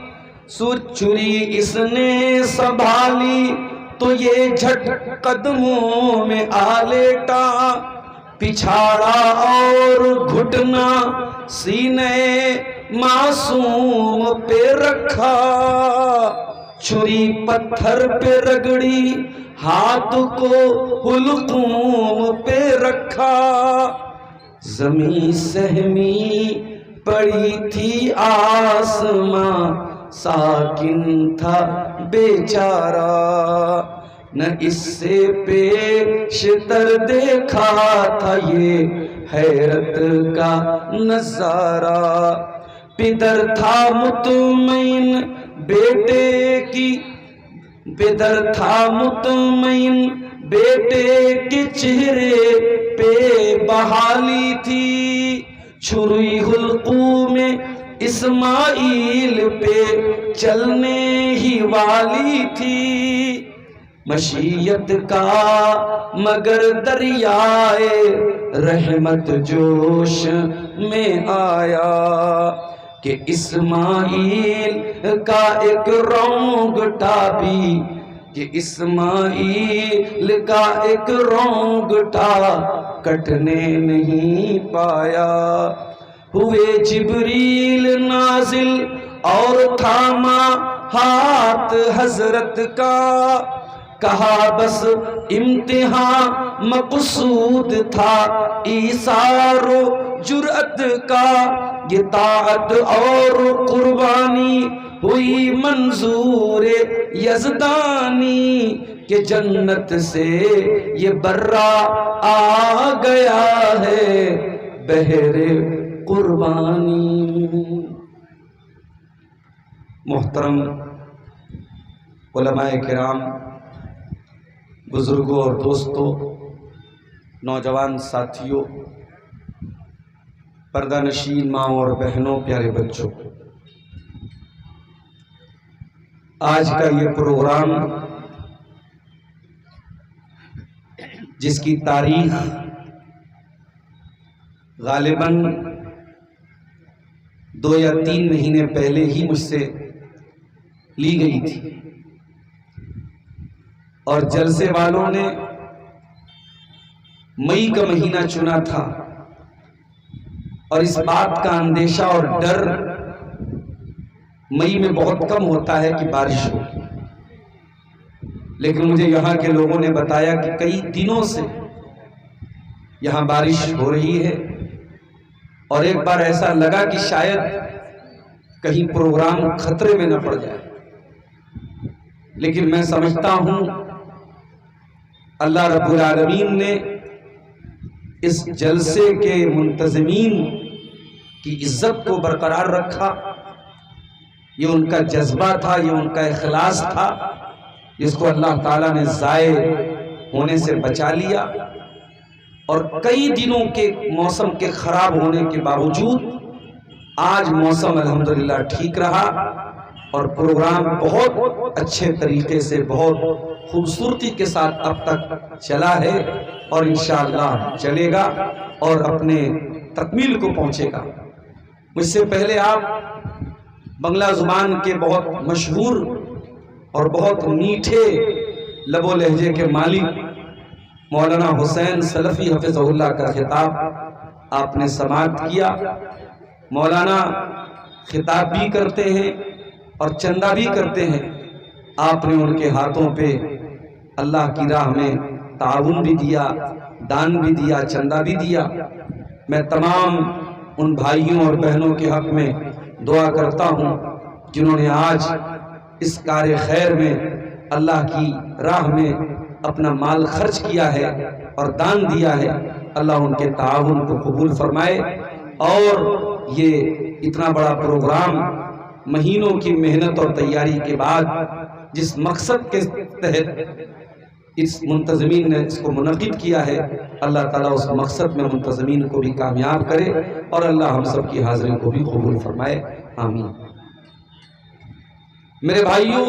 چھری اس نے سنبھالی تو یہ جھٹ قدموں میں آ لیٹا، پچھاڑا اور گھٹنا سینے معصوم پہ رکھا، چھری پتھر پہ رگڑی ہاتھ کو حلقوم پہ رکھا، زمین سہمی پڑی تھی آسماں ساکن تھا بیچارہ، نہ اس سے پیشتر دیکھا تھا یہ حیرت کا نظارہ، پدر تھا مطمئن بیٹے کی، پدر تھا مطمئن بیٹے کے چہرے پہ بحالی تھی، چھری حلقوں میں اسماعیل پہ چلنے ہی والی تھی، مشیت کا مگر دریائے رحمت جوش میں آیا، کہ اسماعیل کا ایک رونگٹا بھی، کہ اسماعیل کا ایک رونگٹا کٹنے نہیں پایا، ہوئے جبریل نازل اور تھاما ہاتھ حضرت کا، کہا بس امتحان مقصود تھا ایثار و جرأت کا، یہ طاعت اور قربانی ہوئی منظور یزدانی، کہ جنت سے یہ برہ آ گیا ہے بہر قربانی۔ محترم علماء کرام، بزرگوں اور دوستوں، نوجوان ساتھیوں، پردہ نشین ماؤں اور بہنوں، پیارے بچوں، آج کا یہ پروگرام جس کی تاریخ غالباً 2 یا 3 مہینے پہلے ہی مجھ سے لی گئی تھی، اور جلسے والوں نے مئی کا مہینہ چنا تھا، اور اس بات کا اندیشہ اور ڈر مئی میں بہت کم ہوتا ہے کہ بارش ہو، لیکن مجھے یہاں کے لوگوں نے بتایا کہ کئی دنوں سے یہاں بارش ہو رہی ہے، اور ایک بار ایسا لگا کہ شاید کہیں پروگرام خطرے میں نہ پڑ جائے، لیکن میں سمجھتا ہوں اللہ رب العالمین نے اس جلسے کے منتظمین کی عزت کو برقرار رکھا، یہ ان کا جذبہ تھا، یہ ان کا اخلاص تھا، جس کو اللہ تعالیٰ نے ضائع ہونے سے بچا لیا، اور کئی دنوں کے موسم کے خراب ہونے کے باوجود آج موسم الحمدللہ ٹھیک رہا اور پروگرام بہت اچھے طریقے سے بہت خوبصورتی کے ساتھ اب تک چلا ہے اور انشاءاللہ چلے گا اور اپنے تکمیل کو پہنچے گا۔ مجھ سے پہلے آپ بنگلہ زبان کے بہت مشہور اور بہت میٹھے لب و لہجے کے مالک مولانا حسین سلفی حفظہ اللہ کا خطاب آپ نے سماعت کیا۔ مولانا خطاب بھی کرتے ہیں اور چندہ بھی کرتے ہیں، آپ نے ان کے ہاتھوں پہ اللہ کی راہ میں تعاون بھی دیا، دان بھی دیا، چندہ بھی دیا۔ میں تمام ان بھائیوں اور بہنوں کے حق میں دعا کرتا ہوں جنہوں نے آج اس کار خیر میں اللہ کی راہ میں اپنا مال خرچ کیا ہے اور دان دیا ہے، اللہ ان کے تعاون کو قبول فرمائے اور یہ اتنا بڑا پروگرام مہینوں کی محنت اور تیاری کے بعد جس مقصد کے تحت اس منتظمین نے اس کو منعقد کیا ہے، اللہ تعالیٰ اس مقصد میں منتظمین کو بھی کامیاب کرے اور اللہ ہم سب کی حاضری کو بھی قبول فرمائے، آمین۔ میرے بھائیوں،